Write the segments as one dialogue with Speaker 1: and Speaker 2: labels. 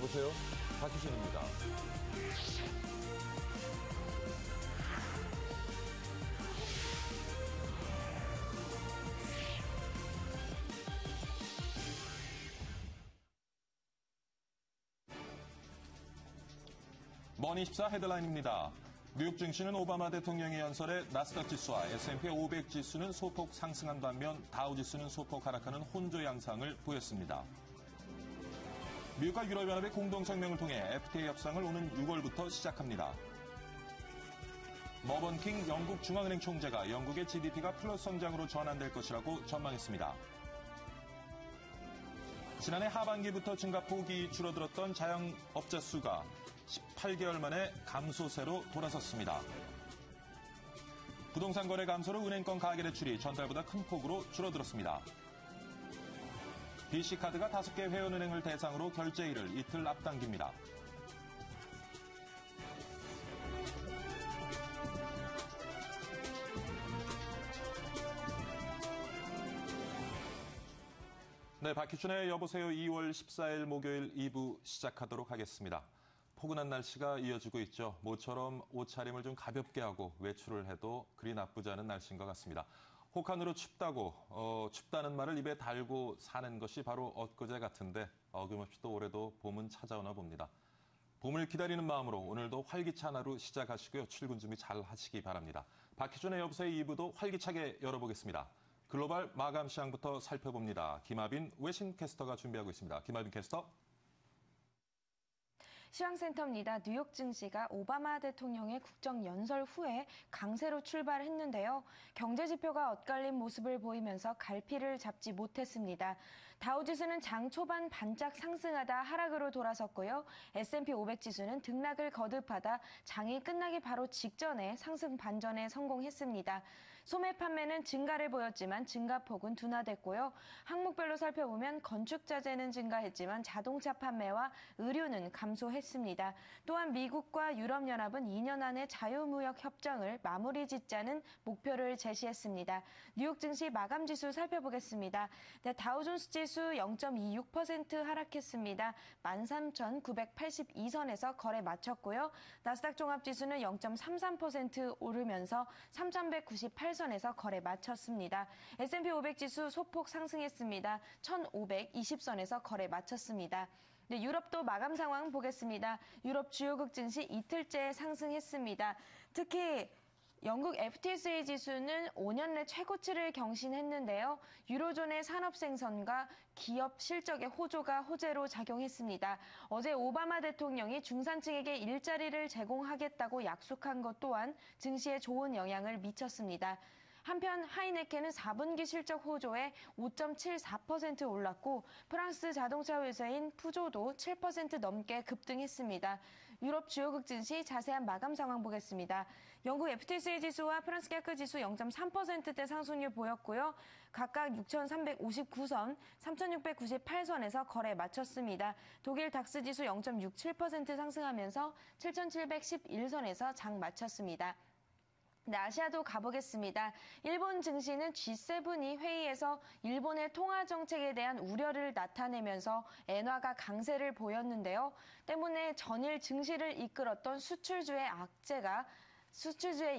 Speaker 1: 여보세요? 박희준입니다. 머니24 헤드라인입니다. 뉴욕 증시는 오바마 대통령의 연설에 나스닥 지수와 S&P 500 지수는 소폭 상승한 반면 다우 지수는 소폭 하락하는 혼조 양상을 보였습니다. 미국과 유럽연합의 공동성명을 통해 FTA 협상을 오는 6월부터 시작합니다. 머번 킹 영국 중앙은행 총재가 영국의 GDP가 플러스 성장으로 전환될 것이라고 전망했습니다. 지난해 하반기부터 증가폭이 줄어들었던 자영업자 수가 18개월 만에 감소세로 돌아섰습니다. 부동산 거래 감소로 은행권 가계대출이 전달보다 큰 폭으로 줄어들었습니다. BC카드가 5개 회원은행을 대상으로 결제일을 이틀 앞당깁니다. 네, 박희준의 여보세요 2월 14일 목요일 2부 시작하도록 하겠습니다. 포근한 날씨가 이어지고 있죠. 모처럼 옷차림을 좀 가볍게 하고 외출을 해도 그리 나쁘지 않은 날씨인 것 같습니다. 혹한으로 춥다는 말을 입에 달고 사는 것이 바로 엊그제 같은데 어김없이 또 올해도 봄은 찾아오나 봅니다. 봄을 기다리는 마음으로 오늘도 활기찬 하루 시작하시고요. 출근 준비 잘 하시기 바랍니다. 박희준의 여보세요 2부도 활기차게 열어보겠습니다. 글로벌 마감 시황부터 살펴봅니다. 김하빈 외신캐스터가 준비하고 있습니다. 김하빈 캐스터.
Speaker 2: 시황센터입니다. 뉴욕 증시가 오바마 대통령의 국정 연설 후에 강세로 출발했는데요. 경제 지표가 엇갈린 모습을 보이면서 갈피를 잡지 못했습니다. 다우지수는 장 초반 반짝 상승하다 하락으로 돌아섰고요. S&P 500 지수는 등락을 거듭하다 장이 끝나기 바로 직전에 상승 반전에 성공했습니다. 소매 판매는 증가를 보였지만 증가폭은 둔화됐고요. 항목별로 살펴보면 건축자재는 증가했지만 자동차 판매와 의류는 감소했습니다. 또한 미국과 유럽연합은 2년 안에 자유무역 협정을 마무리 짓자는 목표를 제시했습니다. 뉴욕 증시 마감 지수 살펴보겠습니다. 네, 다우존스 지수 0.26% 하락했습니다. 13,982선에서 거래 마쳤고요. 나스닥 종합지수는 0.33% 오르면서 3,198선에서 거래 마쳤습니다. S&P 500 지수 소폭 상승했습니다. 1,520선에서 거래 마쳤습니다. 네, 유럽도 마감 상황 보겠습니다. 유럽 주요국 증시 이틀째 상승했습니다. 특히 영국 FTSE 지수는 5년 내 최고치를 경신했는데요. 유로존의 산업 생선과 기업 실적의 호조가 호재로 작용했습니다. 어제 오바마 대통령이 중산층에게 일자리를 제공하겠다고 약속한 것 또한 증시에 좋은 영향을 미쳤습니다. 한편 하이네켄은 4분기 실적 호조에 5.74% 올랐고 프랑스 자동차 회사인 푸조도 7% 넘게 급등했습니다. 유럽 주요국 증시 자세한 마감 상황 보겠습니다. 영국 FTSE 지수와 프랑스 CAC 지수 0.3%대 상승률 보였고요. 각각 6,359선, 3,698선에서 거래 마쳤습니다. 독일 닥스 지수 0.67% 상승하면서 7,711선에서 장 마쳤습니다. 네, 아시아도 가보겠습니다. 일본 증시는 G7이 회의에서 일본의 통화 정책에 대한 우려를 나타내면서 엔화가 강세를 보였는데요. 때문에 전일 증시를 이끌었던 수출주의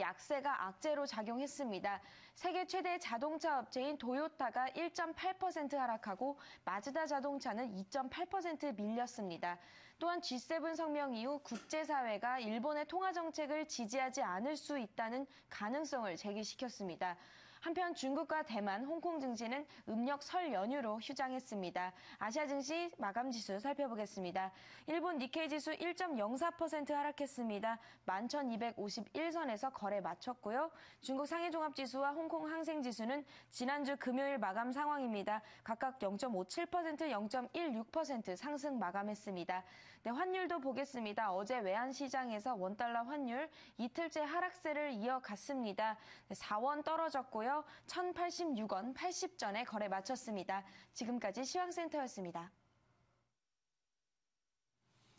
Speaker 2: 약세가 악재로 작용했습니다. 세계 최대 자동차 업체인 도요타가 1.8% 하락하고 마즈다 자동차는 2.8% 밀렸습니다. 또한 G7 성명 이후 국제사회가 일본의 통화 정책을 지지하지 않을 수 있다는 가능성을 제기시켰습니다. 한편 중국과 대만, 홍콩 증시는 음력 설 연휴로 휴장했습니다. 아시아 증시 마감 지수 살펴보겠습니다. 일본 니케이 지수 1.04% 하락했습니다. 11,251선에서 거래 마쳤고요. 중국 상해 종합 지수와 홍콩 항생 지수는 지난주 금요일 마감 상황입니다. 각각 0.57%, 0.16% 상승 마감했습니다. 네, 환율도 보겠습니다. 어제 외환시장에서 원달러 환율 이틀째 하락세를 이어갔습니다. 4원 떨어졌고요. 1,086원 80전에 거래 마쳤습니다. 지금까지 시황센터였습니다.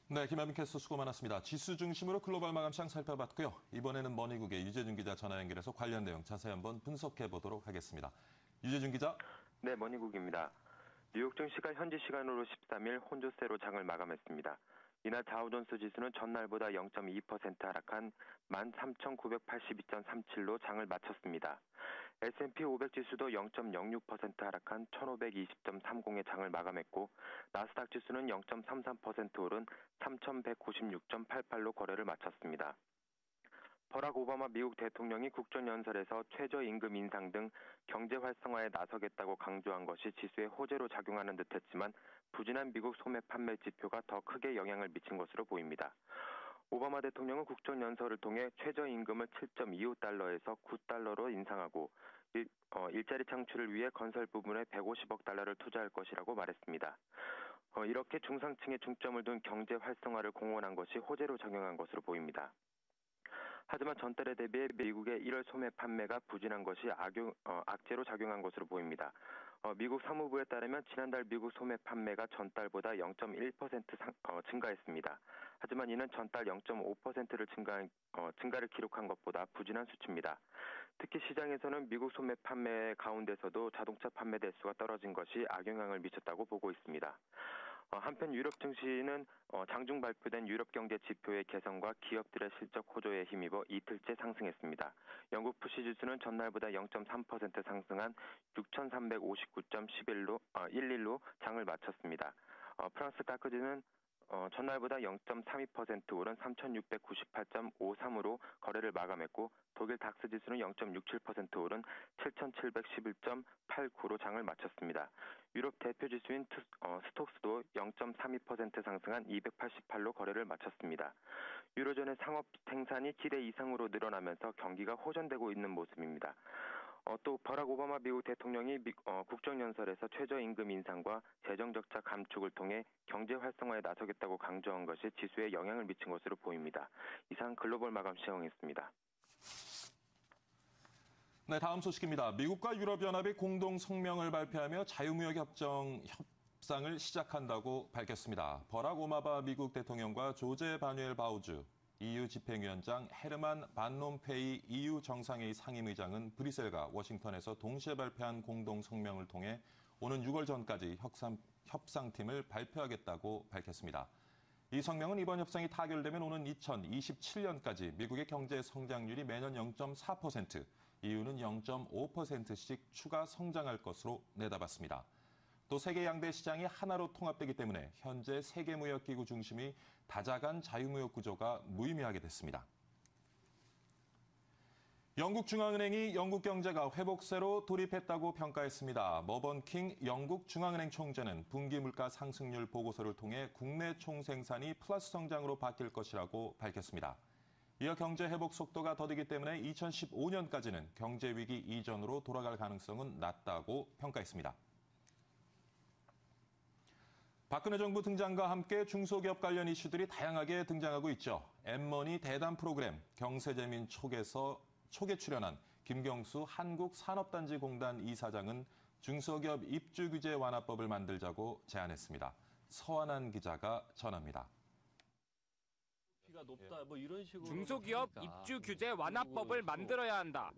Speaker 1: 네, 김하빈 캐스터 수고 많았습니다. 지수 중심으로 글로벌 마감 시장 살펴봤고요. 이번에는 머니국의 유재준 기자 전화 연결해서 관련 내용 자세히 한번 분석해 보도록 하겠습니다. 유재준 기자.
Speaker 3: 네, 머니국입니다. 뉴욕 증시가 현지 시간으로 13일 혼조세로 장을 마감했습니다. 이날 다우존스 지수는 전날보다 0.2% 하락한 13,982.37로 장을 마쳤습니다. S&P 500 지수도 0.06% 하락한 1,520.30의 장을 마감했고 나스닥 지수는 0.33% 오른 3,196.88로 거래를 마쳤습니다. 버락 오바마 미국 대통령이 국정연설에서 최저임금 인상 등 경제 활성화에 나서겠다고 강조한 것이 지수에 호재로 작용하는 듯했지만 부진한 미국 소매 판매 지표가 더 크게 영향을 미친 것으로 보입니다. 오바마 대통령은 국정연설을 통해 최저임금을 7.25달러에서 9달러로 인상하고 일자리 창출을 위해 건설 부문에 150억 달러를 투자할 것이라고 말했습니다. 이렇게 중상층에 중점을 둔 경제 활성화를 공언한 것이 호재로 작용한 것으로 보입니다. 하지만 전달에 대비해 미국의 1월 소매 판매가 부진한 것이 악재로 작용한 것으로 보입니다. 미국 사무부에 따르면 지난달 미국 소매 판매가 전달보다 0.1% 증가했습니다. 하지만 이는 전달 0.5%를 증가를 기록한 것보다 부진한 수치입니다. 특히 시장에서는 미국 소매 판매 가운데서도 자동차 판매 대수가 떨어진 것이 악영향을 미쳤다고 보고 있습니다. 한편 유럽 증시는 장중 발표된 유럽 경제 지표의 개선과 기업들의 실적 호조에 힘입어 이틀째 상승했습니다. 영국 푸시 지수는 전날보다 0.3% 상승한 6,359.11로 장을 마쳤습니다. 프랑스 카크지는 전날보다 0.32% 오른 3,698.53으로 거래를 마감했고 독일 닥스 지수는 0.67% 오른 7,711.89로 장을 마쳤습니다. 유럽 대표 지수인 스톡스도 0.32% 상승한 288로 거래를 마쳤습니다. 유로존의 상업 생산이 기대 이상으로 늘어나면서 경기가 호전되고 있는 모습입니다. 또 버락 오바마 미국 대통령이 국정연설에서 최저임금 인상과 재정적자 감축을 통해 경제 활성화에 나서겠다고 강조한 것이 지수에 영향을 미친 것으로 보입니다. 이상 글로벌 마감 시황이었습니다.
Speaker 1: 네, 다음 소식입니다. 미국과 유럽연합이 공동 성명을 발표하며 자유무역 협상을 시작한다고 밝혔습니다. 버락 오바마 미국 대통령과 조제 바뉴엘 바우주 EU 집행위원장 헤르만 반 롬페이 EU 정상회의 상임의장은 브뤼셀과 워싱턴에서 동시에 발표한 공동 성명을 통해 오는 6월 전까지 협상팀을 발표하겠다고 밝혔습니다. 이 성명은 이번 협상이 타결되면 오는 2027년까지 미국의 경제 성장률이 매년 0.4%, EU는 0.5%씩 추가 성장할 것으로 내다봤습니다. 또 세계 양대 시장이 하나로 통합되기 때문에 현재 세계무역기구 중심의 다자간 자유무역 구조가 무의미하게 됐습니다. 영국 중앙은행이 영국 경제가 회복세로 돌입했다고 평가했습니다. 머번킹 영국 중앙은행 총재는 분기 물가 상승률 보고서를 통해 국내 총생산이 플러스 성장으로 바뀔 것이라고 밝혔습니다. 이어 경제 회복 속도가 더디기 때문에 2015년까지는 경제 위기 이전으로 돌아갈 가능성은 낮다고 평가했습니다. 박근혜 정부 등장과 함께 중소기업 관련 이슈들이 다양하게 등장하고 있죠. 엠머니 대담 프로그램 경세재민 촉에 출연한 김경수 한국산업단지공단 이사장은 중소기업 입주규제 완화법을 만들자고 제안했습니다. 서한한 기자가 전합니다.
Speaker 4: 중소기업 입주 규제 완화법을 만들어야 한다.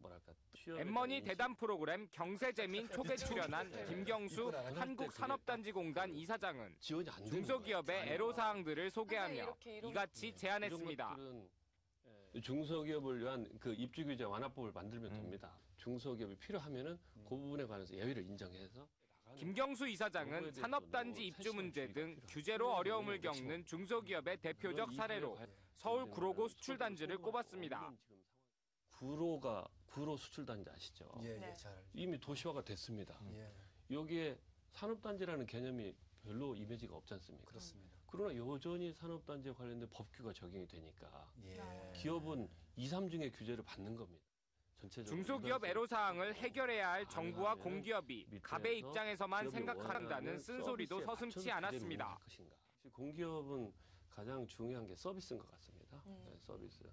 Speaker 4: 엠머니 대담 프로그램 경세재민 촉에 출연한 김경수 한국산업단지공단 이사장은 중소기업의 애로사항들을 소개하며 이같이 제안했습니다.
Speaker 5: 중소기업을 위한 그 입주 규제 완화법을 만들면 됩니다. 중소기업이 필요하면은 그 부분에 관해서 예외를 인정해서.
Speaker 4: 김경수 이사장은 산업단지 입주 문제 등 규제로 어려움을 겪는 중소기업의 대표적 사례로 서울 구로구 수출단지를 꼽았습니다.
Speaker 5: 구로 수출단지 아시죠?
Speaker 6: 예, 잘 알죠.
Speaker 5: 이미 도시화가 됐습니다.
Speaker 6: 예.
Speaker 5: 여기에 산업단지라는 개념이 별로 이미지가 없지 않습니까?
Speaker 6: 그렇습니다.
Speaker 5: 그러나 여전히 산업단지에 관련된 법규가 적용이 되니까
Speaker 6: 예.
Speaker 5: 기업은 2, 3중의 규제를 받는 겁니다.
Speaker 4: 중소기업 애로사항을 해결해야 할 정부와 공기업이 갑의 입장에서만 생각한다는 쓴소리도 서슴지 않았습니다.
Speaker 5: 공기업은 가장 중요한 게 서비스인 것 같습니다. 네, 서비스.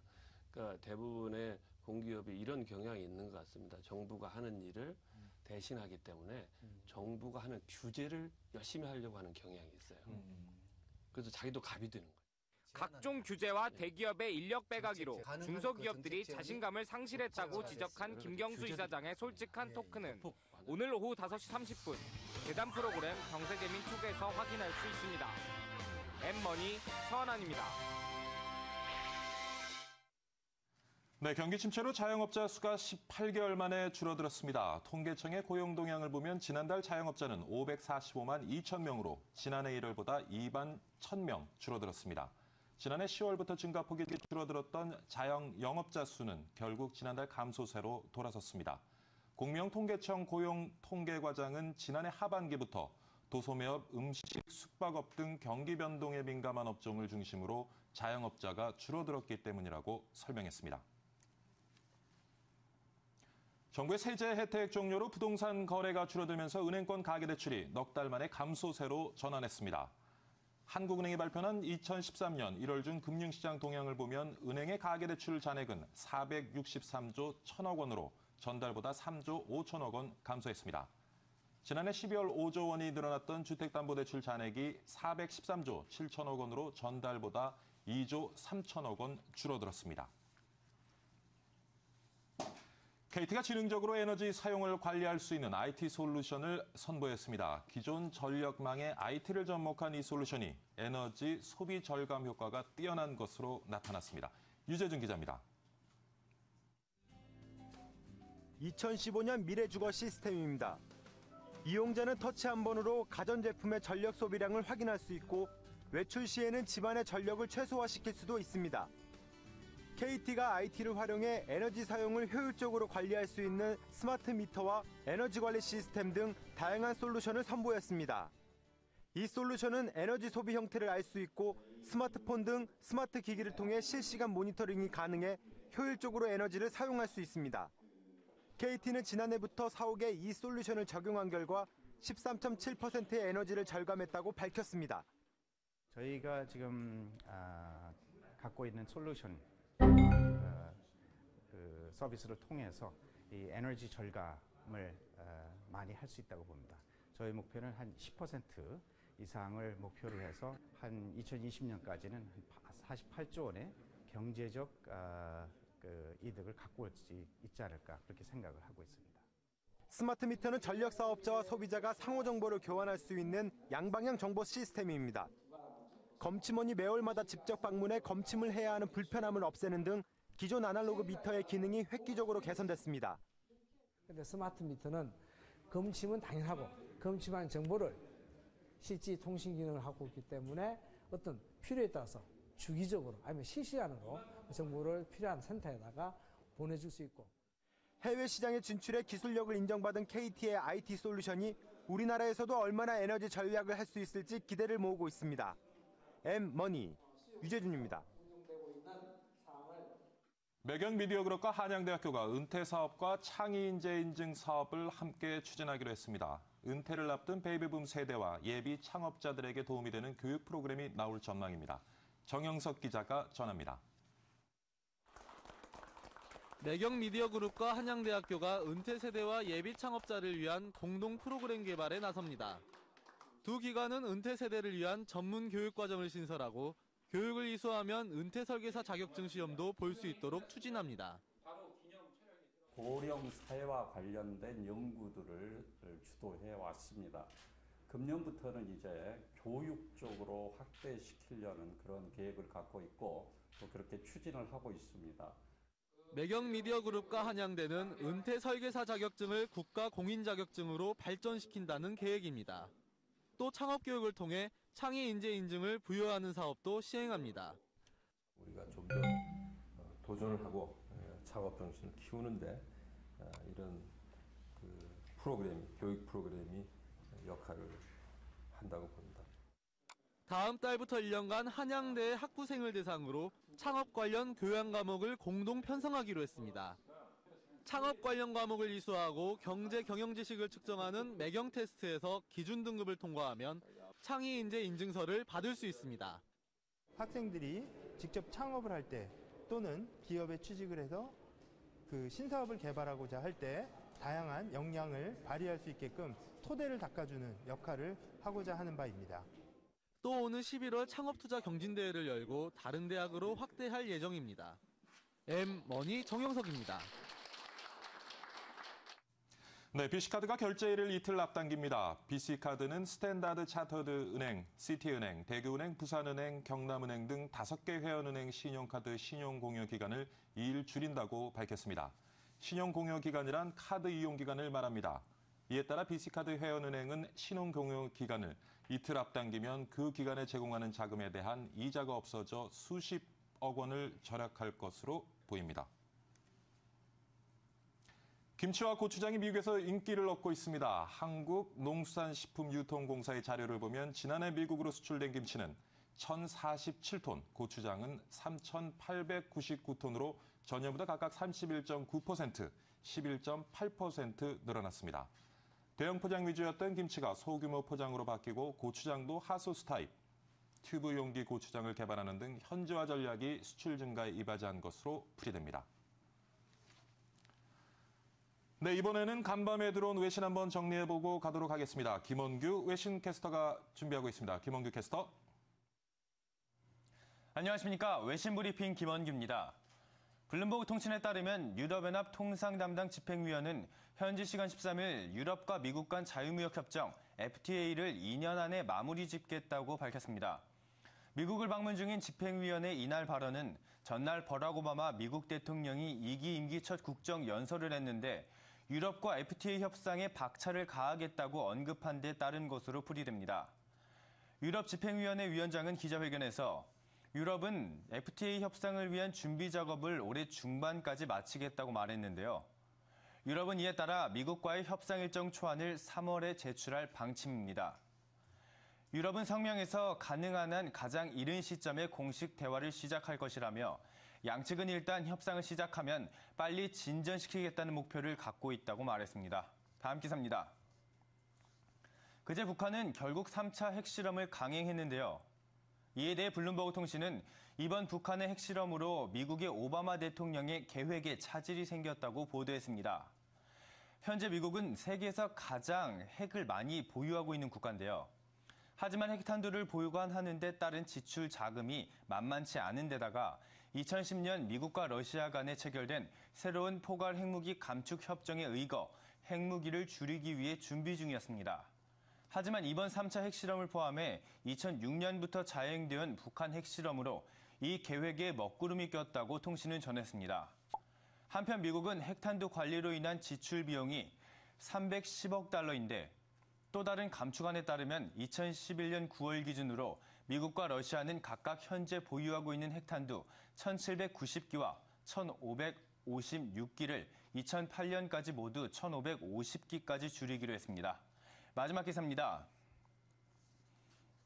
Speaker 5: 그러니까 대부분의 공기업이 이런 경향이 있는 것 같습니다. 정부가 하는 일을 대신하기 때문에 정부가 하는 규제를 열심히 하려고 하는 경향이 있어요. 그래서 자기도 갑이 되는 거예요.
Speaker 4: 각종 규제와 대기업의 인력 빼가기로 중소기업들이 자신감을 상실했다고 지적한 김경수 이사장의 솔직한 토크는 오늘 오후 5시 30분 대담 프로그램 경제재민 톡에서 확인할 수 있습니다. M머니 서한안입니다.
Speaker 1: 네, 경기 침체로 자영업자 수가 18개월 만에 줄어들었습니다. 통계청의 고용 동향을 보면 지난달 자영업자는 545만 2천 명으로 지난해 1월보다 2만 1,000명 줄어들었습니다. 지난해 10월부터 증가폭이 줄어들었던 자영업자 수는 결국 지난달 감소세로 돌아섰습니다. 공명통계청 고용통계과장은 지난해 하반기부터 도소매업, 음식, 숙박업 등 경기 변동에 민감한 업종을 중심으로 자영업자가 줄어들었기 때문이라고 설명했습니다. 정부의 세제 혜택 종료로 부동산 거래가 줄어들면서 은행권 가계대출이 넉 달 만에 감소세로 전환했습니다. 한국은행이 발표한 2013년 1월 중 금융시장 동향을 보면 은행의 가계대출 잔액은 463조 1천억 원으로 전달보다 3조 5천억 원 감소했습니다. 지난해 12월 5조 원이 늘어났던 주택담보대출 잔액이 413조 7천억 원으로 전달보다 2조 3천억 원 줄어들었습니다. KT가 지능적으로 에너지 사용을 관리할 수 있는 IT 솔루션을 선보였습니다. 기존 전력망에 IT를 접목한 이 솔루션이 에너지 소비 절감 효과가 뛰어난 것으로 나타났습니다. 유재준 기자입니다.
Speaker 6: 2015년 미래주거 시스템입니다. 이용자는 터치 한 번으로 가전제품의 전력 소비량을 확인할 수 있고 외출 시에는 집안의 전력을 최소화시킬 수도 있습니다. KT가 IT를 활용해 에너지 사용을 효율적으로 관리할 수 있는 스마트 미터와 에너지 관리 시스템 등 다양한 솔루션을 선보였습니다. 이 솔루션은 에너지 소비 형태를 알 수 있고 스마트폰 등 스마트 기기를 통해 실시간 모니터링이 가능해 효율적으로 에너지를 사용할 수 있습니다. KT는 지난해부터 사옥에 이 솔루션을 적용한 결과 13.7%의 에너지를 절감했다고 밝혔습니다.
Speaker 7: 저희가 지금 갖고 있는 솔루션 그 서비스를 통해서 이 에너지 절감을 많이 할 수 있다고 봅니다. 저희 목표는 한 10% 이상을 목표로 해서 한 2020년까지는 48조 원의 경제적 그 이득을 갖고 올 수 있지 않을까 그렇게 생각을 하고 있습니다.
Speaker 6: 스마트 미터는 전력 사업자와 소비자가 상호 정보를 교환할 수 있는 양방향 정보 시스템입니다. 검침원이 매월마다 직접 방문해 검침을 해야 하는 불편함을 없애는 등 기존 아날로그 미터의 기능이 획기적으로 개선됐습니다.
Speaker 8: 근데 스마트 미터는 검침은 당연하고 검침한 정보를 실제 통신 기능을 하고 있기 때문에 어떤 필요에 따라서 주기적으로 아니면 실시간으로 정보를 필요한 센터에다가 보내줄 수 있고.
Speaker 6: 해외 시장에 진출해 기술력을 인정받은 KT의 IT 솔루션이 우리나라에서도 얼마나 에너지 절약을 할 수 있을지 기대를 모으고 있습니다. M머니 유재준입니다.
Speaker 1: 매경미디어그룹과 한양대학교가 은퇴사업과 창의인재 인증 사업을 함께 추진하기로 했습니다. 은퇴를 앞둔 베이비붐 세대와 예비 창업자들에게 도움이 되는 교육 프로그램이 나올 전망입니다. 정영석 기자가 전합니다.
Speaker 9: 매경미디어그룹과 한양대학교가 은퇴 세대와 예비 창업자를 위한 공동 프로그램 개발에 나섭니다. 두 기관은 은퇴 세대를 위한 전문 교육 과정을 신설하고 교육을 이수하면 은퇴 설계사 자격증 시험도 볼 수 있도록 추진합니다.
Speaker 10: 고령 사회와 관련된 연구들을 주도해 왔습니다. 금년부터는 이제 교육 쪽으로 확대시키려는 그런 계획을 갖고 있고 또 그렇게 추진을 하고 있습니다.
Speaker 9: 매경미디어그룹과 한양대는 은퇴 설계사 자격증을 국가 공인 자격증으로 발전시킨다는 계획입니다. 또 창업교육을 통해 창의 인재 인증을 부여하는 사업도 시행합니다.
Speaker 11: 우리가 좀 더 도전을 하고 창업 정신을 키우는데 이런 교육 프로그램이 역할을 한다고 봅니다.
Speaker 9: 다음 달부터 1년간 한양대 학부생을 대상으로 창업 관련 교양 과목을 공동 편성하기로 했습니다. 창업 관련 과목을 이수하고 경제 경영 지식을 측정하는 매경 테스트에서 기준 등급을 통과하면 창의 인재 인증서를 받을 수 있습니다.
Speaker 12: 학생들이 직접 창업을 할 때 또는 기업에 취직을 해서 그 신사업을 개발하고자 할 때 다양한 역량을 발휘할 수 있게끔 토대를 닦아주는 역할을 하고자 하는 바입니다.
Speaker 9: 또 오는 11월 창업투자 경진대회를 열고 다른 대학으로 확대할 예정입니다. M머니 정영석입니다.
Speaker 1: 네, BC카드가 결제일을 이틀 앞당깁니다. BC카드는 스탠다드 차터드 은행, 시티은행, 대구은행, 부산은행, 경남은행 등 5개 회원은행 신용카드 신용공여기간을 2일 줄인다고 밝혔습니다. 신용공여기간이란 카드 이용기간을 말합니다. 이에 따라 BC카드 회원은행은 신용공여기간을 이틀 앞당기면 그 기간에 제공하는 자금에 대한 이자가 없어져 수십억 원을 절약할 것으로 보입니다. 김치와 고추장이 미국에서 인기를 얻고 있습니다. 한국농수산식품유통공사의 자료를 보면 지난해 미국으로 수출된 김치는 1,047톤, 고추장은 3,899톤으로 전년보다 각각 31.9%, 11.8% 늘어났습니다. 대형 포장 위주였던 김치가 소규모 포장으로 바뀌고 고추장도 핫소스 타입, 튜브 용기 고추장을 개발하는 등 현지화 전략이 수출 증가에 이바지한 것으로 풀이됩니다. 네, 이번에는 간밤에 들어온 외신 한번 정리해보고 가도록 하겠습니다. 김원규 외신 캐스터가 준비하고 있습니다. 김원규 캐스터.
Speaker 13: 안녕하십니까. 외신 브리핑 김원규입니다. 블룸버그 통신에 따르면 유럽연합 통상 담당 집행위원은 현지 시간 13일 유럽과 미국 간 자유무역협정 FTA를 2년 안에 마무리 짓겠다고 밝혔습니다. 미국을 방문 중인 집행위원의 이날 발언은 전날 버락 오바마 미국 대통령이 2기 임기 첫 국정 연설을 했는데 유럽과 FTA 협상에 박차를 가하겠다고 언급한 데 따른 것으로 풀이됩니다. 유럽 집행위원회 위원장은 기자회견에서 유럽은 FTA 협상을 위한 준비 작업을 올해 중반까지 마치겠다고 말했는데요. 유럽은 이에 따라 미국과의 협상 일정 초안을 3월에 제출할 방침입니다. 유럽은 성명에서 가능한 한 가장 이른 시점에 공식 대화를 시작할 것이라며 양측은 일단 협상을 시작하면 빨리 진전시키겠다는 목표를 갖고 있다고 말했습니다. 다음 기사입니다. 그제 북한은 결국 3차 핵실험을 강행했는데요. 이에 대해 블룸버그 통신은 이번 북한의 핵실험으로 미국의 오바마 대통령의 계획에 차질이 생겼다고 보도했습니다. 현재 미국은 세계에서 가장 핵을 많이 보유하고 있는 국가인데요. 하지만 핵탄두를 보유하는 데 따른 지출 자금이 만만치 않은 데다가 2010년 미국과 러시아 간에 체결된 새로운 포괄 핵무기 감축 협정에 의거 핵무기를 줄이기 위해 준비 중이었습니다. 하지만 이번 3차 핵실험을 포함해 2006년부터 자행되온 북한 핵실험으로 이 계획에 먹구름이 꼈다고 통신은 전했습니다. 한편 미국은 핵탄두 관리로 인한 지출 비용이 310억 달러인데 또 다른 감축안에 따르면 2011년 9월 기준으로 미국과 러시아는 각각 현재 보유하고 있는 핵탄두 1,790기와 1,556기를 2008년까지 모두 1,550기까지 줄이기로 했습니다. 마지막 기사입니다.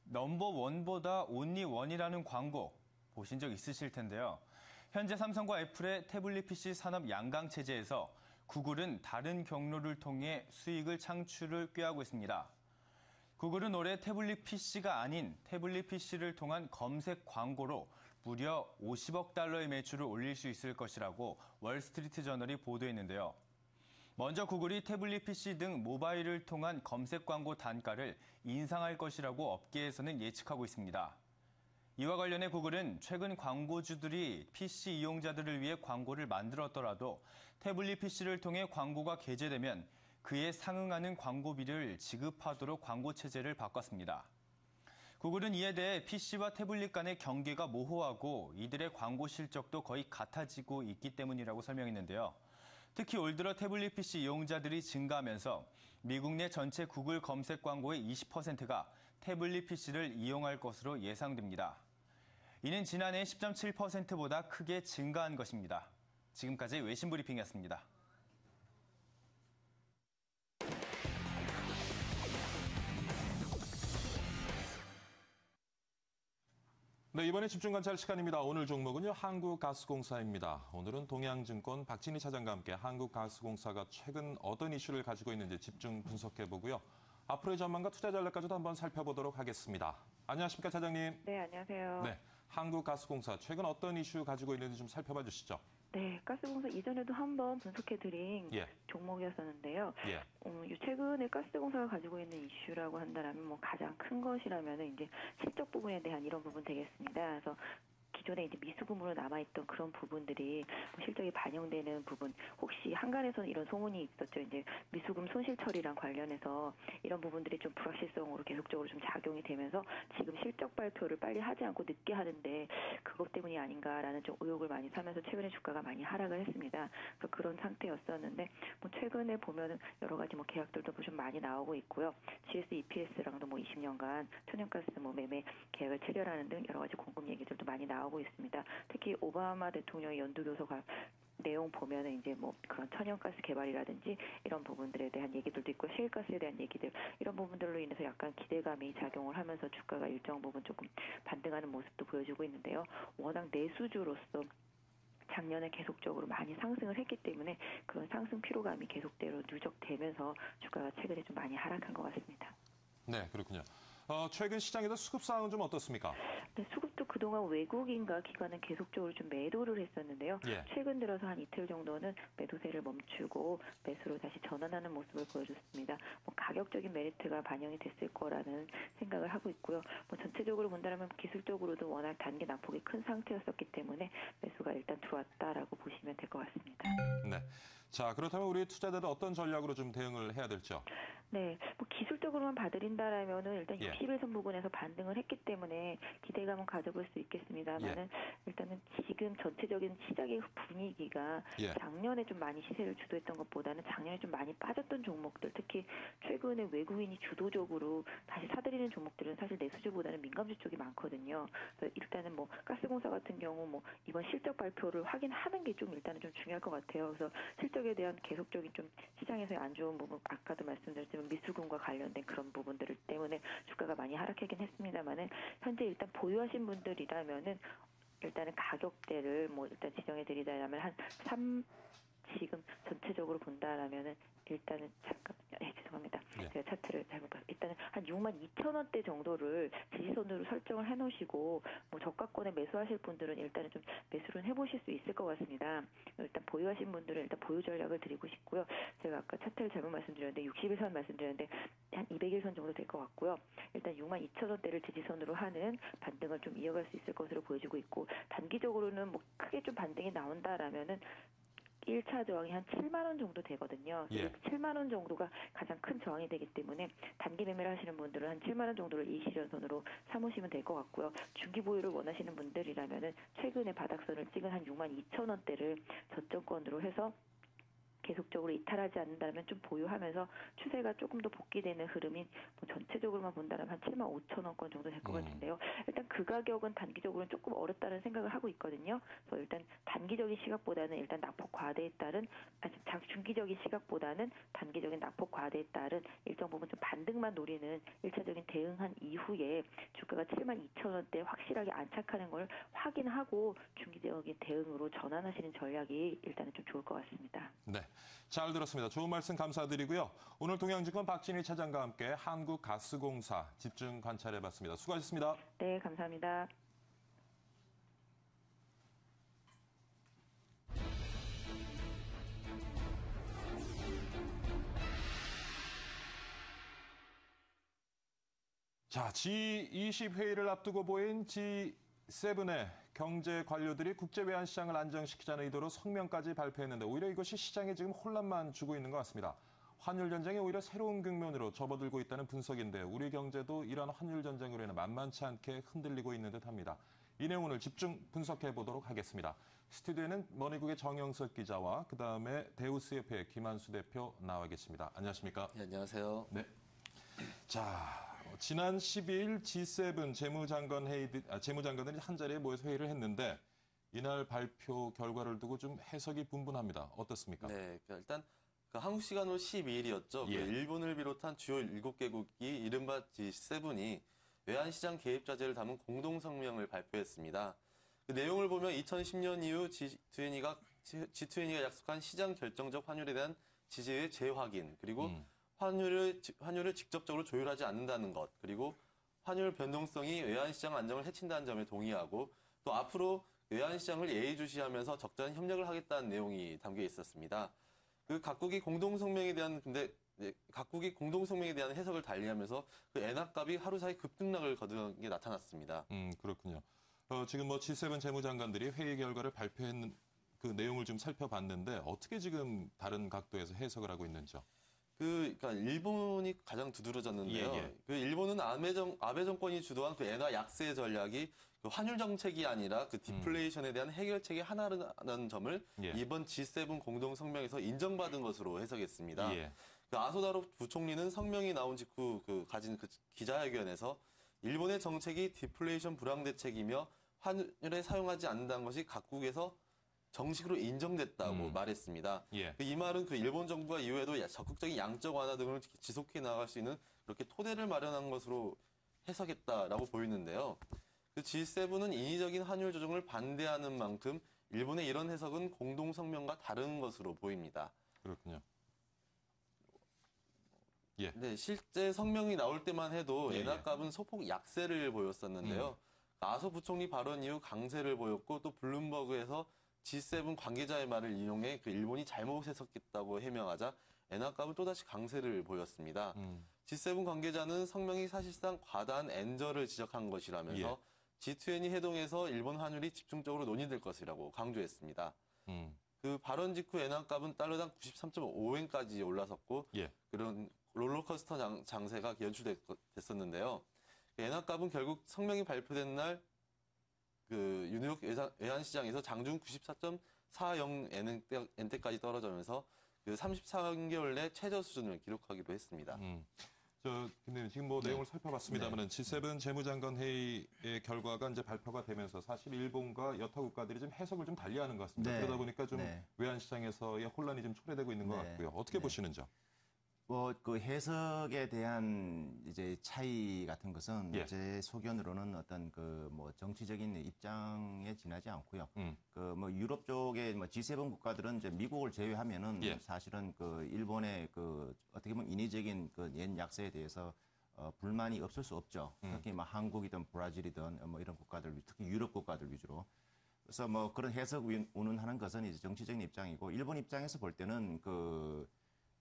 Speaker 13: 넘버원보다 온리원이라는 광고 보신 적 있으실 텐데요. 현재 삼성과 애플의 태블릿 PC 산업 양강 체제에서 구글은 다른 경로를 통해 수익을 창출을 꾀하고 있습니다. 구글은 올해 태블릿 PC가 아닌 태블릿 PC를 통한 검색 광고로 무려 50억 달러의 매출을 올릴 수 있을 것이라고 월스트리트 저널이 보도했는데요. 먼저 구글이 태블릿 PC 등 모바일을 통한 검색 광고 단가를 인상할 것이라고 업계에서는 예측하고 있습니다. 이와 관련해 구글은 최근 광고주들이 PC 이용자들을 위해 광고를 만들었더라도 태블릿 PC를 통해 광고가 게재되면 그에 상응하는 광고비를 지급하도록 광고 체제를 바꿨습니다. 구글은 이에 대해 PC와 태블릿 간의 경계가 모호하고 이들의 광고 실적도 거의 같아지고 있기 때문이라고 설명했는데요. 특히 올 들어 태블릿 PC 이용자들이 증가하면서 미국 내 전체 구글 검색 광고의 20%가 태블릿 PC를 이용할 것으로 예상됩니다. 이는 지난해 10.7%보다 크게 증가한 것입니다. 지금까지 외신 브리핑이었습니다.
Speaker 1: 네, 이번에 집중관찰 시간입니다. 오늘 종목은요, 한국가스공사입니다. 오늘은 동양증권 박진희 차장과 함께 한국가스공사가 최근 어떤 이슈를 가지고 있는지 집중 분석해보고요. 앞으로의 전망과 투자 전략까지도 한번 살펴보도록 하겠습니다. 안녕하십니까, 차장님.
Speaker 14: 네, 안녕하세요.
Speaker 1: 네, 한국가스공사 최근 어떤 이슈 가지고 있는지 좀 살펴봐 주시죠.
Speaker 14: 네, 가스공사 이전에도 한번 분석해드린 종목이었었는데요. 최근에 가스공사가 가지고 있는 이슈라고 한다면 가장 큰 것이라면 이제 실적 부분에 대한 이런 부분 되겠습니다. 그래서 기존에 이제 미수금으로 남아있던 그런 부분들이 뭐 실적에 반영되는 부분, 혹시 한간에서는 이런 소문이 있었죠. 이제 미수금 손실 처리랑 관련해서 이런 부분들이 좀 불확실성으로 계속적으로 좀 작용이 되면서 지금 실적 발표를 빨리 하지 않고 늦게 하는데 그것 때문이 아닌가라는 좀 의혹을 많이 사면서 최근에 주가가 많이 하락을 했습니다. 그래서 그런 상태였었는데 뭐 최근에 보면은 여러 가지 뭐 계약들도 좀 많이 나오고 있고요. GS EPS랑도 뭐 20년간 천연가스 뭐 매매 계약을 체결하는 등 여러 가지 공급 얘기들도 많이 나오고 있습니다. 특히 오바마 대통령의 연두교서가 내용 보면은 이제 뭐 그런 천연가스 개발이라든지 이런 부분들에 대한 얘기들도 있고 셰일가스에 대한 얘기들 이런 부분들로 인해서 약간 기대감이 작용을 하면서 주가가 일정 부분 조금 반등하는 모습도 보여주고 있는데요. 워낙 내수주로서 작년에 계속적으로 많이 상승을 했기 때문에 그런 상승 피로감이 계속대로 누적되면서 주가가 최근에 좀 많이 하락한 것 같습니다.
Speaker 1: 네, 그렇군요. 최근 시장에서 수급 상황은 좀 어떻습니까?
Speaker 14: 네, 수급도 그동안 외국인과 기관은 계속적으로 좀 매도를 했었는데요.
Speaker 1: 예.
Speaker 14: 최근 들어서 한 이틀 정도는 매도세를 멈추고 매수로 다시 전환하는 모습을 보여줬습니다. 뭐 가격적인 메리트가 반영이 됐을 거라는 생각을 하고 있고요. 뭐 전체적으로 본다면 기술적으로도 워낙 단기 낙폭이 큰 상태였었기 때문에 매수가 일단 들어왔다라고 보시면 될 것 같습니다.
Speaker 1: 네. 자, 그렇다면 우리 투자자들 어떤 전략으로 좀 대응을 해야 될지요?
Speaker 14: 네, 뭐 기술적으로만 봐드린다라면은 일단
Speaker 1: 예.
Speaker 14: 60일선 부근에서 반등을 했기 때문에 기대감은 가져볼 수 있겠습니다만은 일단은 지금 전체적인 시장의 분위기가 작년에 좀 많이 시세를 주도했던 것보다는 작년에 좀 많이 빠졌던 종목들, 특히 최근에 외국인이 주도적으로 다시 사들이는 종목들은 사실 내수주보다는 민감주 쪽이 많거든요. 그래서 일단은 뭐 가스공사 같은 경우 뭐 이번 실적 발표를 확인하는 게 좀 일단은 좀 중요할 것 같아요. 그래서 실적에 대한 계속적인 좀 시장에서의 안 좋은 부분, 아까도 말씀드렸지만 미수금과 관련된 그런 부분들 때문에 주가가 많이 하락하긴 했습니다만은 현재 일단 보유하신 분들이라면은 일단은 가격대를 뭐 일단 지정해 드리자면 한 3 지금 전체적으로 본다라면은 일단은 잠깐만요. 네, 죄송합니다. 제가 차트를 잘못 봤어요. 일단은 한 62,000원대 정도를 지지선으로 설정을 해놓으시고 뭐 저가권에 매수하실 분들은 일단은 좀 매수를 해보실 수 있을 것 같습니다. 일단 보유하신 분들은 일단 보유 전략을 드리고 싶고요. 제가 아까 차트를 잘못 말씀드렸는데 60일선 말씀드렸는데 한 200일선 정도 될 것 같고요. 일단 62,000원대를 지지선으로 하는 반등을 좀 이어갈 수 있을 것으로 보여지고 있고 단기적으로는 뭐 크게 좀 반등이 나온다라면은 1차 저항이 한 7만 원 정도 되거든요. 7만 원 정도가 가장 큰 저항이 되기 때문에 단기 매매를 하시는 분들은 한 7만 원 정도를 일시전선으로 삼으시면 될 것 같고요. 중기 보유를 원하시는 분들이라면은 최근에 바닥선을 찍은 한 6만 2천 원대를 저점권으로 해서 계속적으로 이탈하지 않는다면 좀 보유하면서 추세가 조금 더 복귀되는 흐름이 뭐 전체적으로만 본다면 한 7만 5천 원권 정도 될 것 같은데요. 일단 그 가격은 단기적으로는 조금 어렵다는 생각을 하고 있거든요. 그래서 일단 단기적인 시각보다는 일단 낙폭 과대에 따른 중기적인 시각보다는 단기적인 낙폭 과대에 따른 일정 부분 좀 반등만 노리는 1차적인 대응한 이후에 주가가 7만 2천 원대에 확실하게 안착하는 걸 확인하고 중기적인 대응으로 전환하시는 전략이 일단은 좀 좋을 것 같습니다.
Speaker 1: 네, 잘 들었습니다. 좋은 말씀 감사드리고요. 오늘 동양증권 박진희 차장과 함께 한국가스공사 집중 관찰해봤습니다. 수고하셨습니다.
Speaker 14: 네, 감사합니다.
Speaker 1: 자, G20 회의를 앞두고 보인 G7의 경제 관료들이 국제 외환 시장을 안정시키자는 의도로 성명까지 발표했는데 오히려 이것이 시장에 지금 혼란만 주고 있는 것 같습니다. 환율 전쟁이 오히려 새로운 국면으로 접어들고 있다는 분석인데 우리 경제도 이러한 환율 전쟁으로 인해 만만치 않게 흔들리고 있는 듯합니다. 이 내용 오늘 집중 분석해 보도록 하겠습니다. 스튜디오에는 머니국의 정영석 기자와 그다음에 데우스협회의 김한수 대표 나와 계십니다. 안녕하십니까?
Speaker 15: 네, 안녕하세요.
Speaker 1: 네. 자, 지난 12일 G7 재무장관들이 한자리에 모여서 회의를 했는데 이날 발표 결과를 두고 좀 해석이 분분합니다. 어떻습니까?
Speaker 15: 네, 일단 한국 시간으로 12일이었죠. 일본을 비롯한 주요 7개국이 이른바 G7이 외환시장 개입 자제를 담은 공동성명을 발표했습니다. 그 내용을 보면 2010년 이후 G20가 약속한 시장 결정적 환율에 대한 지지의 재확인, 그리고 환율을 직접적으로 조율하지 않는다는 것, 그리고 환율 변동성이 외환시장 안정을 해친다는 점에 동의하고 또 앞으로 외환시장을 예의주시하면서 적절한 협력을 하겠다는 내용이 담겨 있었습니다. 그 각국이 공동성명에 대한 해석을 달리하면서 그 엔화값이 하루 사이 급등락을 거둔 게 나타났습니다.
Speaker 1: 그렇군요. 지금 뭐 G7 재무장관들이 회의 결과를 발표했는 그 내용을 좀 살펴봤는데 어떻게 지금 다른 각도에서 해석을 하고 있는지요?
Speaker 15: 그러니까 일본이 가장 두드러졌는데요.
Speaker 1: 예, 예.
Speaker 15: 그 일본은 아베 정권이 주도한 그 엔화 약세 전략이 그 환율 정책이 아니라 그 디플레이션에 대한 해결책이 하나라는 점을
Speaker 1: 예.
Speaker 15: 이번 G7 공동 성명에서 인정받은 것으로 해석했습니다.
Speaker 1: 예.
Speaker 15: 그 아소다로 부총리는 성명이 나온 직후 가진 기자회견에서 일본의 정책이 디플레이션 불황 대책이며 환율에 사용하지 않는다는 것이 각국에서 정식으로 인정됐다고 말했습니다.
Speaker 1: 예.
Speaker 15: 이 말은 그 일본 정부가 이후에도 적극적인 양적 완화 등을 지속해 나갈 수 있는 그렇게 토대를 마련한 것으로 해석했다라고 보이는데요. 그 G7은 인위적인 환율 조정을 반대하는 만큼 일본의 이런 해석은 공동 성명과 다른 것으로 보입니다.
Speaker 1: 그렇군요. 예.
Speaker 15: 네, 실제 성명이 나올 때만 해도
Speaker 1: 예,
Speaker 15: 엔화값은 소폭 약세를 보였었는데요. 아소 부총리 발언 이후 강세를 보였고 또 블룸버그에서 G7 관계자의 말을 인용해 그 일본이 잘못 해석했다고 해명하자 엔화값은 또다시 강세를 보였습니다. G7 관계자는 성명이 사실상 과다한 엔저를 지적한 것이라면서 G20 회동에서 일본 환율이 집중적으로 논의될 것이라고 강조했습니다. 그 발언 직후 엔화값은 달러당 93.5엔까지 올라섰고 그런 롤러코스터 장세가 연출됐었는데요. 엔화값은 결국 성명이 발표된 날 그 뉴욕 외환시장에서 장중 94.40엔대까지 떨어지면서 그 33개월 내 최저 수준을 기록하기도 했습니다.
Speaker 1: 근데 지금 뭐 내용을 살펴봤습니다만은 G7 재무장관 회의의 결과가 이제 발표가 되면서 사실 일본과 여타 국가들이 좀 해석을 좀 달리하는 것 같습니다. 그러다 보니까 좀 외환시장에서의 혼란이 좀 초래되고 있는 것 같고요. 어떻게 보시는지요?
Speaker 16: 그 해석에 대한 이제 차이 같은 것은 제 소견으로는 어떤 그 뭐 정치적인 입장에 지나지 않고요. 그 뭐 유럽 쪽에 뭐 G7 국가들은 이제 미국을 제외하면은 사실은 그 일본의 그 어떻게 보면 인위적인 그 yen 약세에 대해서 불만이 없을 수 없죠. 특히 뭐 한국이든 브라질이든 뭐 이런 국가들, 특히 유럽 국가들 위주로. 그래서 뭐 그런 해석 운운하는 것은 이제 정치적인 입장이고 일본 입장에서 볼 때는 그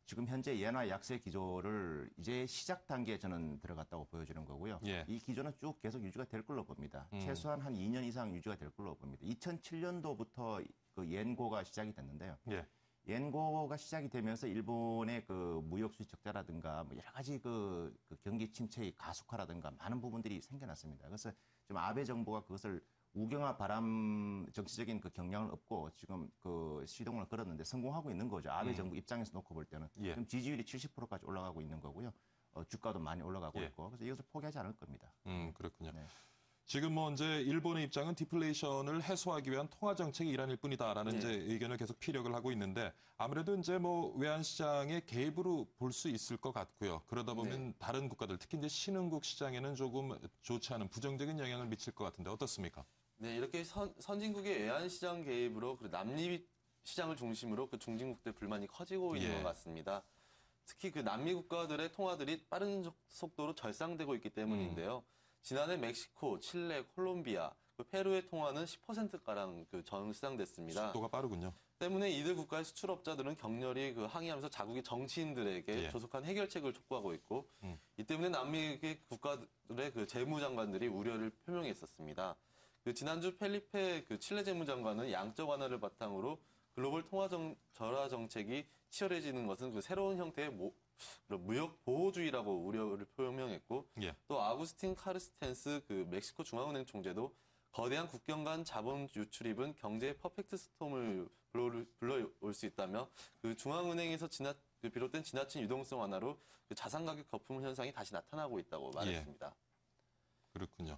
Speaker 16: 지금 현재 엔화 약세 기조를 이제 시작 단계에 저는 들어갔다고 보여지는 거고요. 이 기조는 쭉 계속 유지가 될 걸로 봅니다. 최소한 한 2년 이상 유지가 될 걸로 봅니다. 2007년도부터 그 엔고가 시작이 됐는데요. 엔고가 시작이 되면서 일본의 그 무역 수지 적자라든가 뭐 여러 가지 그 경기 침체의 가속화라든가 많은 부분들이 생겨났습니다. 그래서 지금 아베 정부가 그것을 우경화 바람 정치적인 그 경향을 업고 지금 그 시동을 걸었는데 성공하고 있는 거죠. 아베 정부 입장에서 놓고 볼 때는 지금 지지율이 70%까지 올라가고 있는 거고요. 주가도 많이 올라가고 있고 그래서 이것을 포기하지 않을 겁니다.
Speaker 1: 그렇군요. 지금 뭐 이제 일본의 입장은 디플레이션을 해소하기 위한 통화 정책의 일환일 뿐이다라는 이제 의견을 계속 피력을 하고 있는데 아무래도 이제 뭐 외환 시장의 개입으로 볼 수 있을 것 같고요. 그러다 보면 다른 국가들 특히 이제 신흥국 시장에는 조금 좋지 않은 부정적인 영향을 미칠 것 같은데 어떻습니까?
Speaker 15: 네, 이렇게 선진국의 외환시장 개입으로 그 남미 시장을 중심으로 그 중진국들 불만이 커지고 있는 것 같습니다. 특히 그 남미 국가들의 통화들이 빠른 속도로 절상되고 있기 때문인데요. 지난해 멕시코, 칠레, 콜롬비아, 그 페루의 통화는 10%가량 그 절상됐습니다.
Speaker 1: 속도가 빠르군요.
Speaker 15: 때문에 이들 국가의 수출업자들은 격렬히 그 항의하면서 자국의 정치인들에게 조속한 해결책을 촉구하고 있고 이 때문에 남미 국가들의 그 재무장관들이 우려를 표명했었습니다. 그 지난주 펠리페 그 칠레 재무장관은 양적 완화를 바탕으로 글로벌 통화 절하 정책이 치열해지는 것은 그 새로운 형태의 무역 보호주의라고 우려를 표명했고 또 아구스틴 카르스텐스 그 멕시코 중앙은행 총재도 거대한 국경 간 자본 유출입은 경제의 퍼펙트 스톰을 불러올 수 있다며 그 중앙은행에서 비롯된 지나친 유동성 완화로 그 자산 가격 거품 현상이 다시 나타나고 있다고 말했습니다.
Speaker 1: 그렇군요.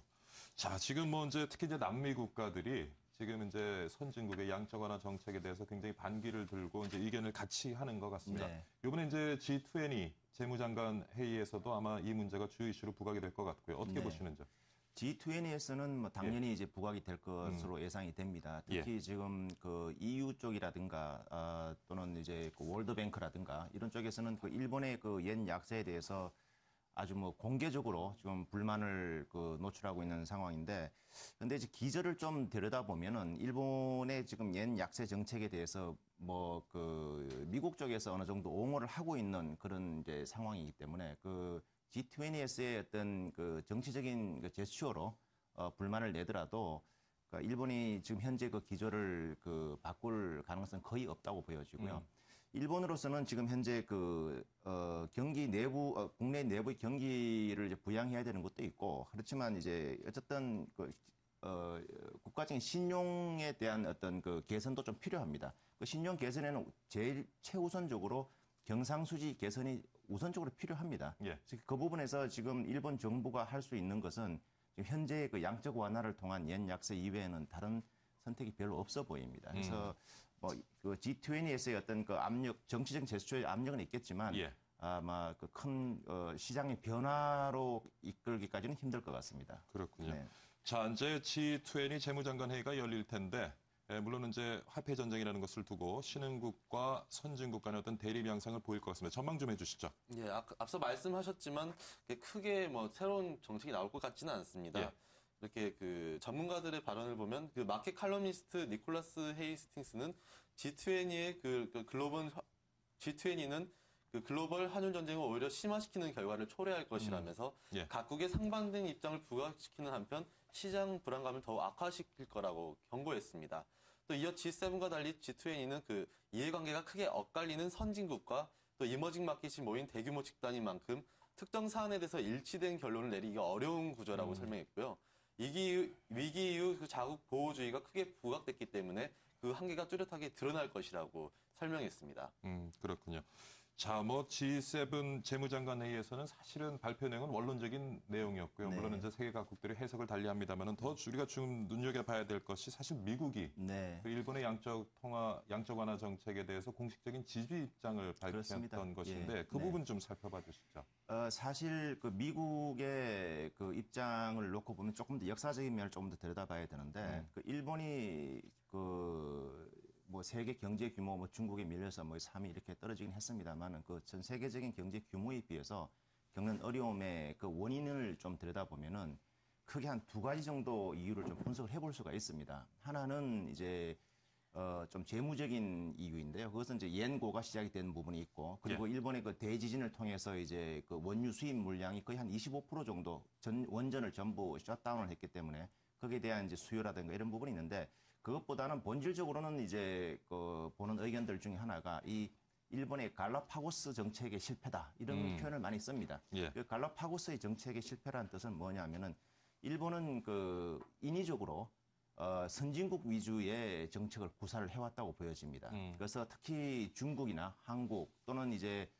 Speaker 1: 자, 지금 뭐 이제 특히 이제 남미 국가들이 지금 이제 선진국의 양적 완화 정책에 대해서 굉장히 반기를 들고 이제 의견을 같이 하는 것 같습니다. 이번에 이제 G20 재무장관 회의에서도 아마 이 문제가 주요 이슈로 부각이 될 것 같고요. 어떻게 보시는지요?
Speaker 16: G20에서는 뭐 당연히 이제 부각이 될 것으로 예상이 됩니다. 특히 지금 그 EU 쪽이라든가 또는 이제 그 월드뱅크라든가 이런 쪽에서는 그 일본의 그 yen 약세에 대해서 아주 뭐 공개적으로 지금 불만을 그 노출하고 있는 상황인데, 근데 이제 기저를 좀 들여다보면은 일본의 지금 yen 약세 정책에 대해서 뭐 그 미국 쪽에서 어느 정도 옹호를 하고 있는 그런 이제 상황이기 때문에 그 G20에서의 어떤 그 정치적인 그 제스처로 불만을 내더라도 그러니까 일본이 지금 현재 그 기조를 바꿀 가능성은 거의 없다고 보여지고요. 일본으로서는 지금 현재 경기 내부, 국내 내부의 경기를 이제 부양해야 되는 것도 있고, 그렇지만 이제 어쨌든 국가적인 신용에 대한 어떤 개선도 좀 필요합니다. 그 신용 개선에는 제일 최우선적으로 경상수지 개선이 우선적으로 필요합니다.
Speaker 1: 예.
Speaker 16: 즉, 그 부분에서 지금 일본 정부가 할 수 있는 것은 지금 현재 그 양적 완화를 통한 yen 약세 이외에는 다른 선택이 별로 없어 보입니다. 그래서 그 G20에서의 어떤 압력, 정치적 제스처의 압력은 있겠지만
Speaker 1: 예.
Speaker 16: 아마 큰 시장의 변화로 이끌기까지는 힘들 것 같습니다.
Speaker 1: 그렇군요.
Speaker 16: 네.
Speaker 1: 자, 이제 G20 재무장관 회의가 열릴 텐데, 물론 이제 화폐 전쟁이라는 것을 두고 신흥국과 선진국 간의 어떤 대립 양상을 보일 것 같습니다. 전망 좀 해주시죠.
Speaker 15: 예, 앞서 말씀하셨지만 크게 새로운 정책이 나올 것 같지는 않습니다.
Speaker 1: 예.
Speaker 15: 이렇게 전문가들의 발언을 보면 마켓 칼럼니스트 니콜라스 헤이스팅스는 G20의 G20는 글로벌 환율 전쟁을 오히려 심화시키는 결과를 초래할 것이라면서
Speaker 1: 예.
Speaker 15: 각국의 상반된 입장을 부각시키는 한편 시장 불안감을 더욱 악화시킬 거라고 경고했습니다. 또 이어 G7과 달리 G20는 이해관계가 크게 엇갈리는 선진국과 또 이머징 마켓이 모인 대규모 집단인 만큼 특정 사안에 대해서 일치된 결론을 내리기가 어려운 구조라고 설명했고요. 위기 이후 자국 보호주의가 크게 부각됐기 때문에 그 한계가 뚜렷하게 드러날 것이라고 설명했습니다.
Speaker 1: 그렇군요. 자, G7 재무장관 회의에서는 사실은 발표 내용은 원론적인 내용이었고요.
Speaker 16: 네.
Speaker 1: 물론 이제 세계 각국들이 해석을 달리합니다만은 더 우리가 지금 눈여겨봐야 될 것이 사실 미국이
Speaker 16: 네.
Speaker 1: 일본의 양적 완화 정책에 대해서 공식적인 지지 입장을 밝혔던
Speaker 16: 그렇습니다.
Speaker 1: 것인데
Speaker 16: 예.
Speaker 1: 그
Speaker 16: 네.
Speaker 1: 부분 좀 살펴봐 주시죠.
Speaker 16: 사실 미국의 입장을 놓고 보면 조금 더 역사적인 면을 조금 더 들여다봐야 되는데 일본이 세계 경제 규모 중국에 밀려서 3위 이렇게 떨어지긴 했습니다만 전 세계적인 경제 규모에 비해서 겪는 어려움의 원인을 좀 들여다보면은 크게 한 두 가지 정도 이유를 좀 분석을 해볼 수가 있습니다. 하나는 이제 좀 재무적인 이유인데요. 그것은 이제 엔고가 시작이 된 부분이 있고, 그리고 일본의 대지진을 통해서 이제 원유 수입 물량이 거의 한 25% 정도 원전을 전부 셧다운을 했기 때문에 거기에 대한 이제 수요라든가 이런 부분이 있는데, 그것보다는 본질적으로는 이제 보는 의견들 중에 하나가 이 일본의 갈라파고스 정책의 실패다 이런 표현을 많이 씁니다.
Speaker 1: 예.
Speaker 16: 갈라파고스의 정책의 실패라는 뜻은 뭐냐면은 일본은 인위적으로 선진국 위주의 정책을 구사를 해왔다고 보여집니다. 그래서 특히 중국이나 한국 또는 이제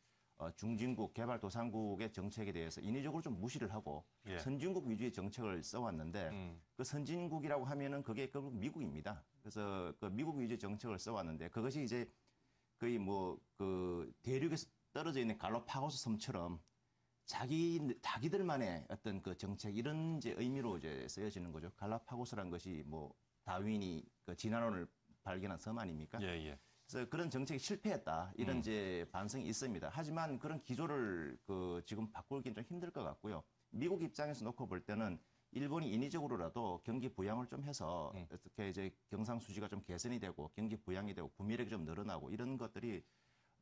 Speaker 16: 중진국, 개발도상국의 정책에 대해서 인위적으로 좀 무시를 하고
Speaker 1: 예.
Speaker 16: 선진국 위주의 정책을 써왔는데 그 선진국이라고 하면은 그게 결국 미국입니다. 그래서 미국 위주의 정책을 써왔는데 그것이 이제 거의 대륙에서 떨어져 있는 갈라파고스 섬처럼 자기들만의 어떤 정책 이런 이제 의미로 이제 쓰여지는 거죠. 갈라파고스라는 것이 다윈이 진화론을 발견한 섬 아닙니까?
Speaker 1: 예, 예.
Speaker 16: 그래서 그런 정책이 실패했다 이런 이제 반성이 있습니다. 하지만 그런 기조를 지금 바꾸기는 좀 힘들 것 같고요. 미국 입장에서 놓고 볼 때는 일본이 인위적으로라도 경기 부양을 좀 해서 어떻게 이제 경상수지가 좀 개선이 되고 경기 부양이 되고 구매력이 좀 늘어나고 이런 것들이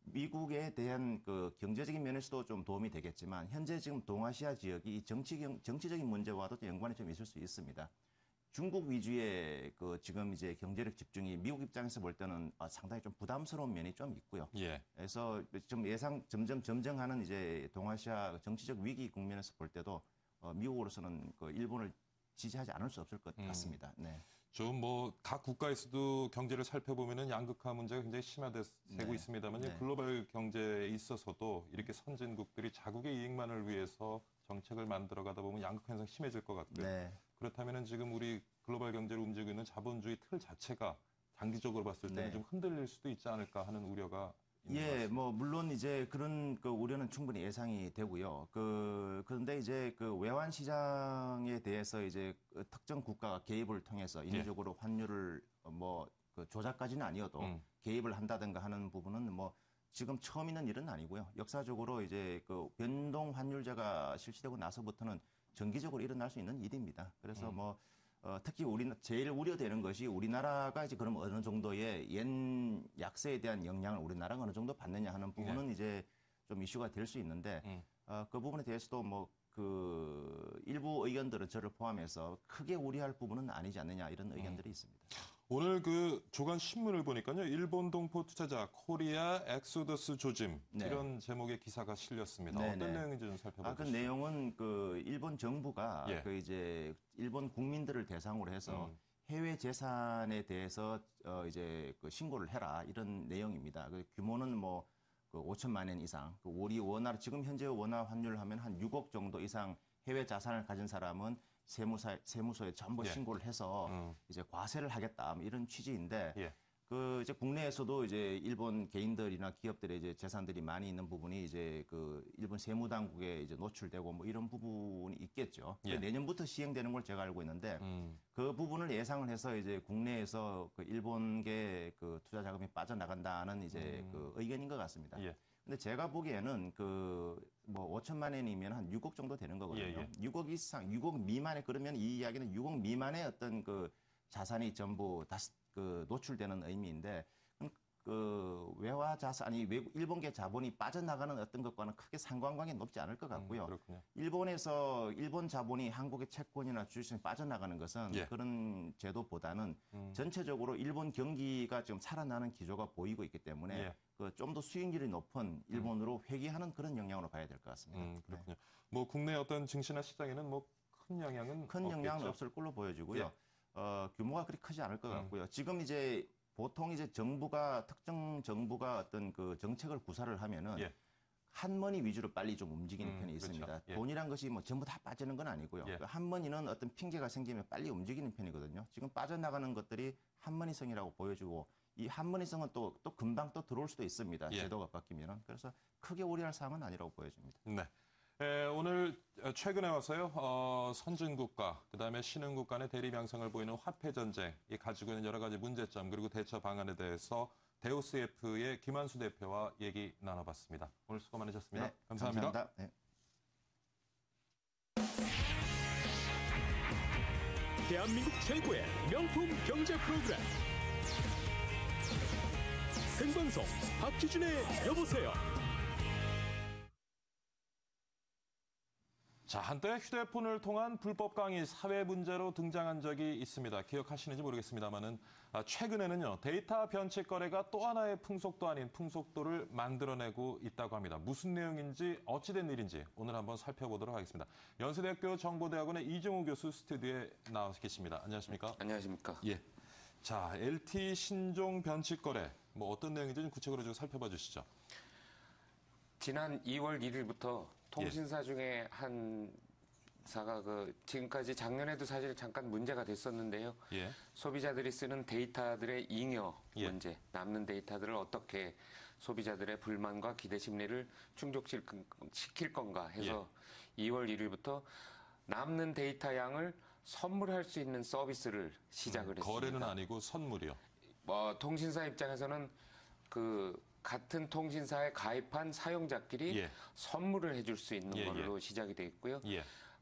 Speaker 16: 미국에 대한 경제적인 면에서도 좀 도움이 되겠지만 현재 지금 동아시아 지역이 정치적인 문제와도 연관이 좀 있을 수 있습니다. 중국 위주의 지금 이제 경제력 집중이 미국 입장에서 볼 때는 상당히 좀 부담스러운 면이 좀 있고요.
Speaker 1: 예.
Speaker 16: 그래서 좀 점증하는 이제 동아시아 정치적 위기 국면에서 볼 때도 미국으로서는 일본을 지지하지 않을 수 없을 것 같습니다. 네.
Speaker 1: 좀 각 국가에서도 경제를 살펴보면은 양극화 문제가 굉장히 심화되고 있습니다만 글로벌 경제에 있어서도 이렇게 선진국들이 자국의 이익만을 위해서 정책을 만들어가다 보면 양극화 현상 심해질 것 같고요.
Speaker 16: 네.
Speaker 1: 그렇다면은 지금 우리 글로벌 경제를 움직이고 있는 자본주의 틀 자체가 장기적으로 봤을 때는 좀 흔들릴 수도 있지 않을까 하는 우려가 있는 것 같습니다.
Speaker 16: 물론 이제 그런 우려는 충분히 예상이 되고요. 그런데 이제 외환 시장에 대해서 이제 특정 국가가 개입을 통해서 인위적으로 환율을 조작까지는 아니어도 개입을 한다든가 하는 부분은 지금 처음 있는 일은 아니고요. 역사적으로 이제 변동 환율제가 실시되고 나서부터는 정기적으로 일어날 수 있는 일입니다. 그래서 특히 제일 우려되는 것이 우리나라가 이제 그럼 어느 정도의 yen 약세에 대한 영향을 우리나라가 어느 정도 받느냐 하는 부분은 이제 좀 이슈가 될 수 있는데 그 부분에 대해서도 그 일부 의견들은 저를 포함해서 크게 우려할 부분은 아니지 않느냐 이런 의견들이 있습니다.
Speaker 1: 오늘 그 조간 신문을 보니까요. 일본 동포 투자자 코리아 엑소더스 조짐
Speaker 16: 네.
Speaker 1: 이런 제목의 기사가 실렸습니다.
Speaker 16: 네네.
Speaker 1: 어떤 내용인지 좀 살펴보시죠.
Speaker 16: 그 내용은 그 일본 정부가
Speaker 1: 예.
Speaker 16: 그 이제 일본 국민들을 대상으로 해서 해외 재산에 대해서 이제 그 신고를 해라 이런 내용입니다. 그 규모는 뭐 그 5천만 엔 이상, 그 우리 원화 지금 현재 원화 환율 하면 한 6억 정도 이상 해외 자산을 가진 사람은 세무서에 전부
Speaker 1: 예.
Speaker 16: 신고를 해서 이제 과세를 하겠다 뭐 이런 취지인데
Speaker 1: 예.
Speaker 16: 그 이제 국내에서도 이제 일본 개인들이나 기업들의 이제 재산들이 많이 있는 부분이 이제 그 일본 세무 당국에 이제 노출되고 뭐 이런 부분이 있겠죠.
Speaker 1: 예.
Speaker 16: 내년부터 시행되는 걸 제가 알고 있는데 그 부분을 예상을 해서 이제 국내에서 그 일본계 그 투자 자금이 빠져나간다는 이제 그 의견인 것 같습니다.
Speaker 1: 예.
Speaker 16: 근데 제가 보기에는 그 뭐 5천만 엔이면 한 6억 정도 되는 거거든요.
Speaker 1: 예.
Speaker 16: 6억 이상, 6억 미만에 그러면 이 이야기는 6억 미만의 어떤 그 자산이 전부 다 그 노출되는 의미인데 그 외화 자산이 일본계 자본이 빠져나가는 어떤 것과는 크게 상관관계 높지 않을 것 같고요.
Speaker 1: 그렇군요.
Speaker 16: 일본에서 일본 자본이 한국의 채권이나 주식에 빠져나가는 것은
Speaker 1: 예.
Speaker 16: 그런 제도보다는 전체적으로 일본 경기가 좀 살아나는 기조가 보이고 있기 때문에
Speaker 1: 예.
Speaker 16: 그 좀 더 수익률이 높은 일본으로 회귀하는 그런 영향으로 봐야 될 것 같습니다.
Speaker 1: 그렇군요. 뭐 국내 어떤 증시나 시장에는 뭐 큰 영향은
Speaker 16: 큰 영향은
Speaker 1: 없겠죠?
Speaker 16: 없을 걸로 보여지고요.
Speaker 1: 예.
Speaker 16: 규모가 그리 크지 않을 것 같고요. 지금 이제 보통 이제 특정 정부가 어떤 그 정책을 구사를 하면은
Speaker 1: 예.
Speaker 16: 한머니 위주로 빨리 좀 움직이는 편이 있습니다.
Speaker 1: 그렇죠. 예.
Speaker 16: 돈이란 것이 뭐 전부 다 빠지는 건 아니고요.
Speaker 1: 예.
Speaker 16: 그 한머니는 어떤 핑계가 생기면 빨리 움직이는 편이거든요. 지금 빠져나가는 것들이 한머니성이라고 보여지고 이 한머니성은 또 금방 또 들어올 수도 있습니다.
Speaker 1: 예.
Speaker 16: 제도가 바뀌면은. 그래서 크게 우려할 사항은 아니라고 보여집니다.
Speaker 1: 네. 오늘 최근에 와서요, 선진국가, 그다음에 신흥국 간의 대립 양상을 보이는 화폐 전쟁, 이 가지고 있는 여러 가지 문제점 그리고 대처 방안에 대해서 데우스F의 김한수 대표와 얘기 나눠봤습니다. 오늘 수고 많으셨습니다.
Speaker 16: 네,
Speaker 1: 감사합니다.
Speaker 16: 감사합니다. 네.
Speaker 17: 대한민국 최고의 명품 경제 프로그램 생방송 박기준의 여보세요.
Speaker 1: 자, 한때 휴대폰을 통한 불법 강의 사회 문제로 등장한 적이 있습니다. 기억하시는지 모르겠습니다만은 최근에는요, 데이터 변칙 거래가 또 하나의 풍속도 아닌 풍속도를 만들어내고 있다고 합니다. 무슨 내용인지 어찌된 일인지 오늘 한번 살펴보도록 하겠습니다. 연세대학교 정보대학원의 이종우 교수 스튜디오에 나와 계십니다. 안녕하십니까?
Speaker 18: 안녕하십니까?
Speaker 1: 예. 자, LT 신종 변칙 거래 뭐 어떤 내용인지 좀 구체적으로 좀 살펴봐 주시죠.
Speaker 18: 지난 2월 1일부터 통신사 중에 한 사가 지금까지 작년에도 사실 잠깐 문제가 됐었는데요.
Speaker 1: 예.
Speaker 18: 소비자들이 쓰는 데이터들의 잉여
Speaker 1: 예.
Speaker 18: 문제, 남는 데이터들을 어떻게 소비자들의 불만과 기대 심리를 충족시킬 건가 해서 2월 1일부터 남는 데이터 양을 선물할 수 있는 서비스를 시작을 했습니다.
Speaker 1: 거래는 아니고 선물이요.
Speaker 18: 통신사 입장에서는 같은 통신사에 가입한 사용자끼리
Speaker 1: 예.
Speaker 18: 선물을 해줄 수 있는 걸로 시작이 돼 있고요.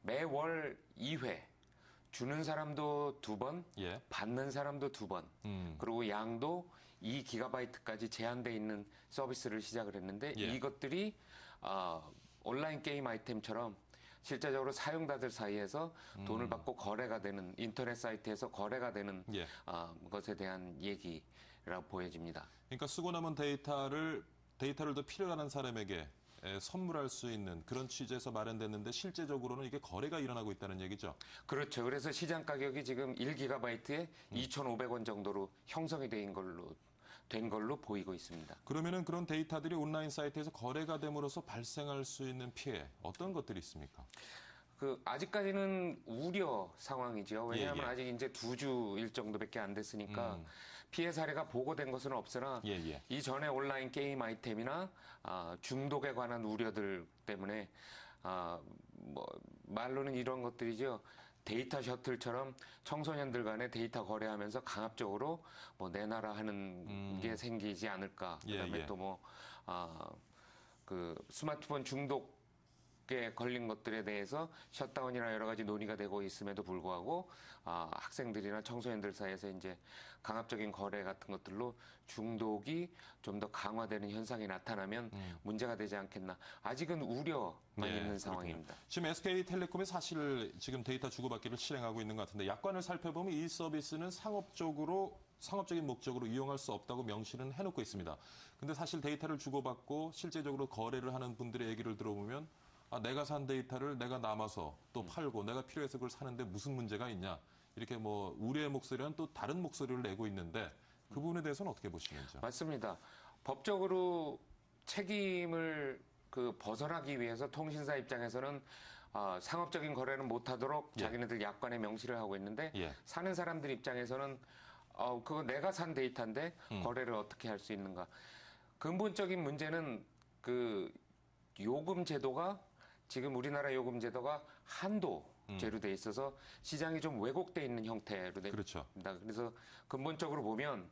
Speaker 18: 매월 2회 주는 사람도 2번, 받는 사람도 2번, 그리고 양도 2GB까지 제한돼 있는 서비스를 시작을 했는데 이것들이 온라인 게임 아이템처럼 실제적으로 사용자들 사이에서 돈을 받고 거래가 되는 인터넷 사이트에서 거래가 되는 것에 대한 얘기라고 보여집니다.
Speaker 1: 그러니까 쓰고 남은 데이터를 더 필요로 하는 사람에게 선물할 수 있는 그런 취지에서 마련됐는데 실제적으로는 이게 거래가 일어나고 있다는 얘기죠.
Speaker 18: 그렇죠. 그래서 시장 가격이 지금 1GB에 2,500원 정도로 형성이 된 걸로 보이고 있습니다.
Speaker 1: 그러면은 그런 데이터들이 온라인 사이트에서 거래가 됨으로써 발생할 수 있는 피해 어떤 것들이 있습니까?
Speaker 18: 아직까지는 우려 상황이죠. 왜냐하면 아직 이제 2주일 정도밖에 안 됐으니까 피해 사례가 보고된 것은 없으나 이전에 온라인 게임 아이템이나 중독에 관한 우려들 때문에 말로는 이런 것들이죠. 데이터 셔틀처럼 청소년들 간에 데이터 거래하면서 강압적으로 내놔라 하는 게 생기지 않을까. 그다음에 또 스마트폰 중독 걸린 것들에 대해서 셧다운이나 여러 가지 논의가 되고 있음에도 불구하고 학생들이나 청소년들 사이에서 이제 강압적인 거래 같은 것들로 중독이 좀 더 강화되는 현상이 나타나면 문제가 되지 않겠나. 아직은 우려만 있는 상황입니다.
Speaker 1: 지금 SK텔레콤이 사실 지금 데이터 주고받기를 실행하고 있는 것 같은데 약관을 살펴보면 이 서비스는 상업적인 목적으로 이용할 수 없다고 명시는 해놓고 있습니다. 근데 사실 데이터를 주고받고 실제적으로 거래를 하는 분들의 얘기를 들어보면 내가 산 데이터를 내가 남아서 또 팔고 내가 필요해서 그걸 사는데 무슨 문제가 있냐. 이렇게 뭐 우려의 목소리는 또 다른 목소리를 내고 있는데 그 부분에 대해서는 어떻게 보시는지요?
Speaker 18: 맞습니다. 법적으로 책임을 벗어나기 위해서 통신사 입장에서는 상업적인 거래는 못하도록 자기네들 약관에 명시를 하고 있는데 사는 사람들 입장에서는 그거 내가 산 데이터인데 거래를 어떻게 할 수 있는가. 근본적인 문제는 요금 제도가 지금 우리나라 요금 제도가 한도제로 돼 있어서 시장이 좀 왜곡돼 있는 형태로 돼 있습니다. 그래서 근본적으로 보면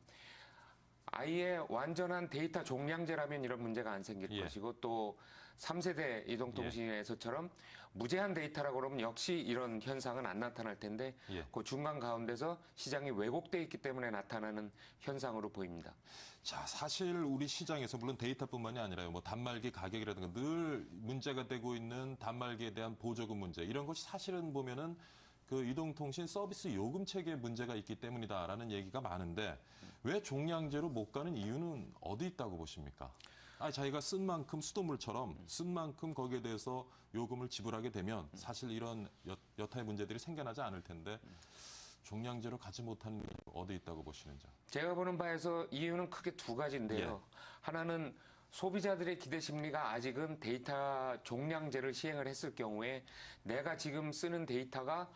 Speaker 18: 아예 완전한 데이터 종량제라면 이런 문제가 안 생길 것이고 또 3세대 이동통신에서처럼 무제한 데이터라고 그러면 역시 이런 현상은 안 나타날 텐데 그 중간 가운데서 시장이 왜곡돼 있기 때문에 나타나는 현상으로 보입니다.
Speaker 1: 자, 사실 우리 시장에서 물론 데이터뿐만이 아니라요. 뭐 단말기 가격이라든가 늘 문제가 되고 있는 단말기에 대한 보조금 문제 이런 것이 사실은 보면은 그 이동통신 서비스 요금 체계에 문제가 있기 때문이다라는 얘기가 많은데 왜 종량제로 못 가는 이유는 어디 있다고 보십니까? 자기가 쓴 만큼 수돗물처럼 쓴 만큼 거기에 대해서 요금을 지불하게 되면 사실 이런 여타의 문제들이 생겨나지 않을 텐데 종량제로 가지 못하는 이유 어디 있다고 보시는지요?
Speaker 18: 제가 보는 바에서 이유는 크게 두 가지인데요. 하나는 소비자들의 기대 심리가 아직은 데이터 종량제를 시행을 했을 경우에 내가 지금 쓰는 데이터가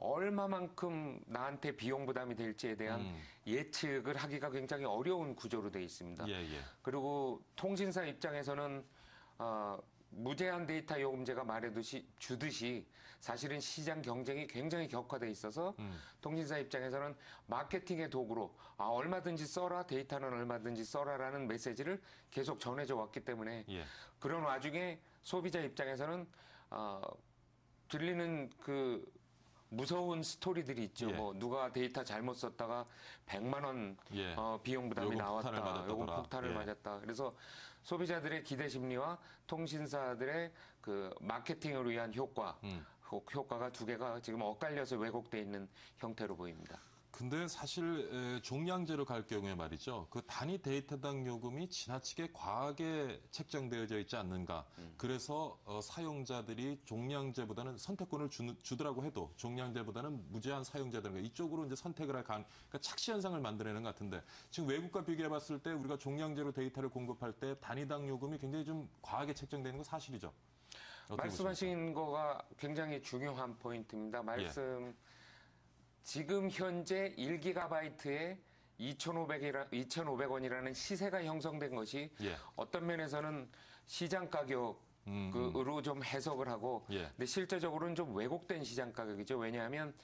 Speaker 18: 얼마만큼 나한테 비용 부담이 될지에 대한 예측을 하기가 굉장히 어려운 구조로 되어 있습니다. 그리고 통신사 입장에서는 무제한 데이터 요금제가 주듯이 사실은 시장 경쟁이 굉장히 격화돼 있어서 통신사 입장에서는 마케팅의 도구로 얼마든지 써라, 데이터는 얼마든지 써라라는 메시지를 계속 전해져 왔기 때문에 그런 와중에 소비자 입장에서는 들리는 무서운 스토리들이 있죠. 뭐 누가 데이터 잘못 썼다가 100만 원 비용 부담이 나왔다. 요금 폭탄을 맞았다. 그래서 소비자들의 기대 심리와 통신사들의 마케팅을 위한 효과가 두 개가 지금 엇갈려서 왜곡돼 있는 형태로 보입니다.
Speaker 1: 근데 사실 종량제로 갈 경우에 말이죠. 그 단위 데이터당 요금이 지나치게 과하게 책정되어져 있지 않는가. 그래서 사용자들이 종량제보다는 선택권을 주더라고 해도 종량제보다는 무제한 사용자들 이쪽으로 이제 선택을 그러니까 착시 현상을 만들어내는 것 같은데 지금 외국과 비교해 봤을 때 우리가 종량제로 데이터를 공급할 때 단위당 요금이 굉장히 좀 과하게 책정되는 건 사실이죠.
Speaker 18: 말씀하신 거가 굉장히 중요한 포인트입니다. 지금 현재 1GB에 2,500원이라는 시세가 형성된 것이 어떤 면에서는 시장 가격으로 좀 해석을 하고 근데 실제적으로는 좀 왜곡된 시장 가격이죠. 왜냐하면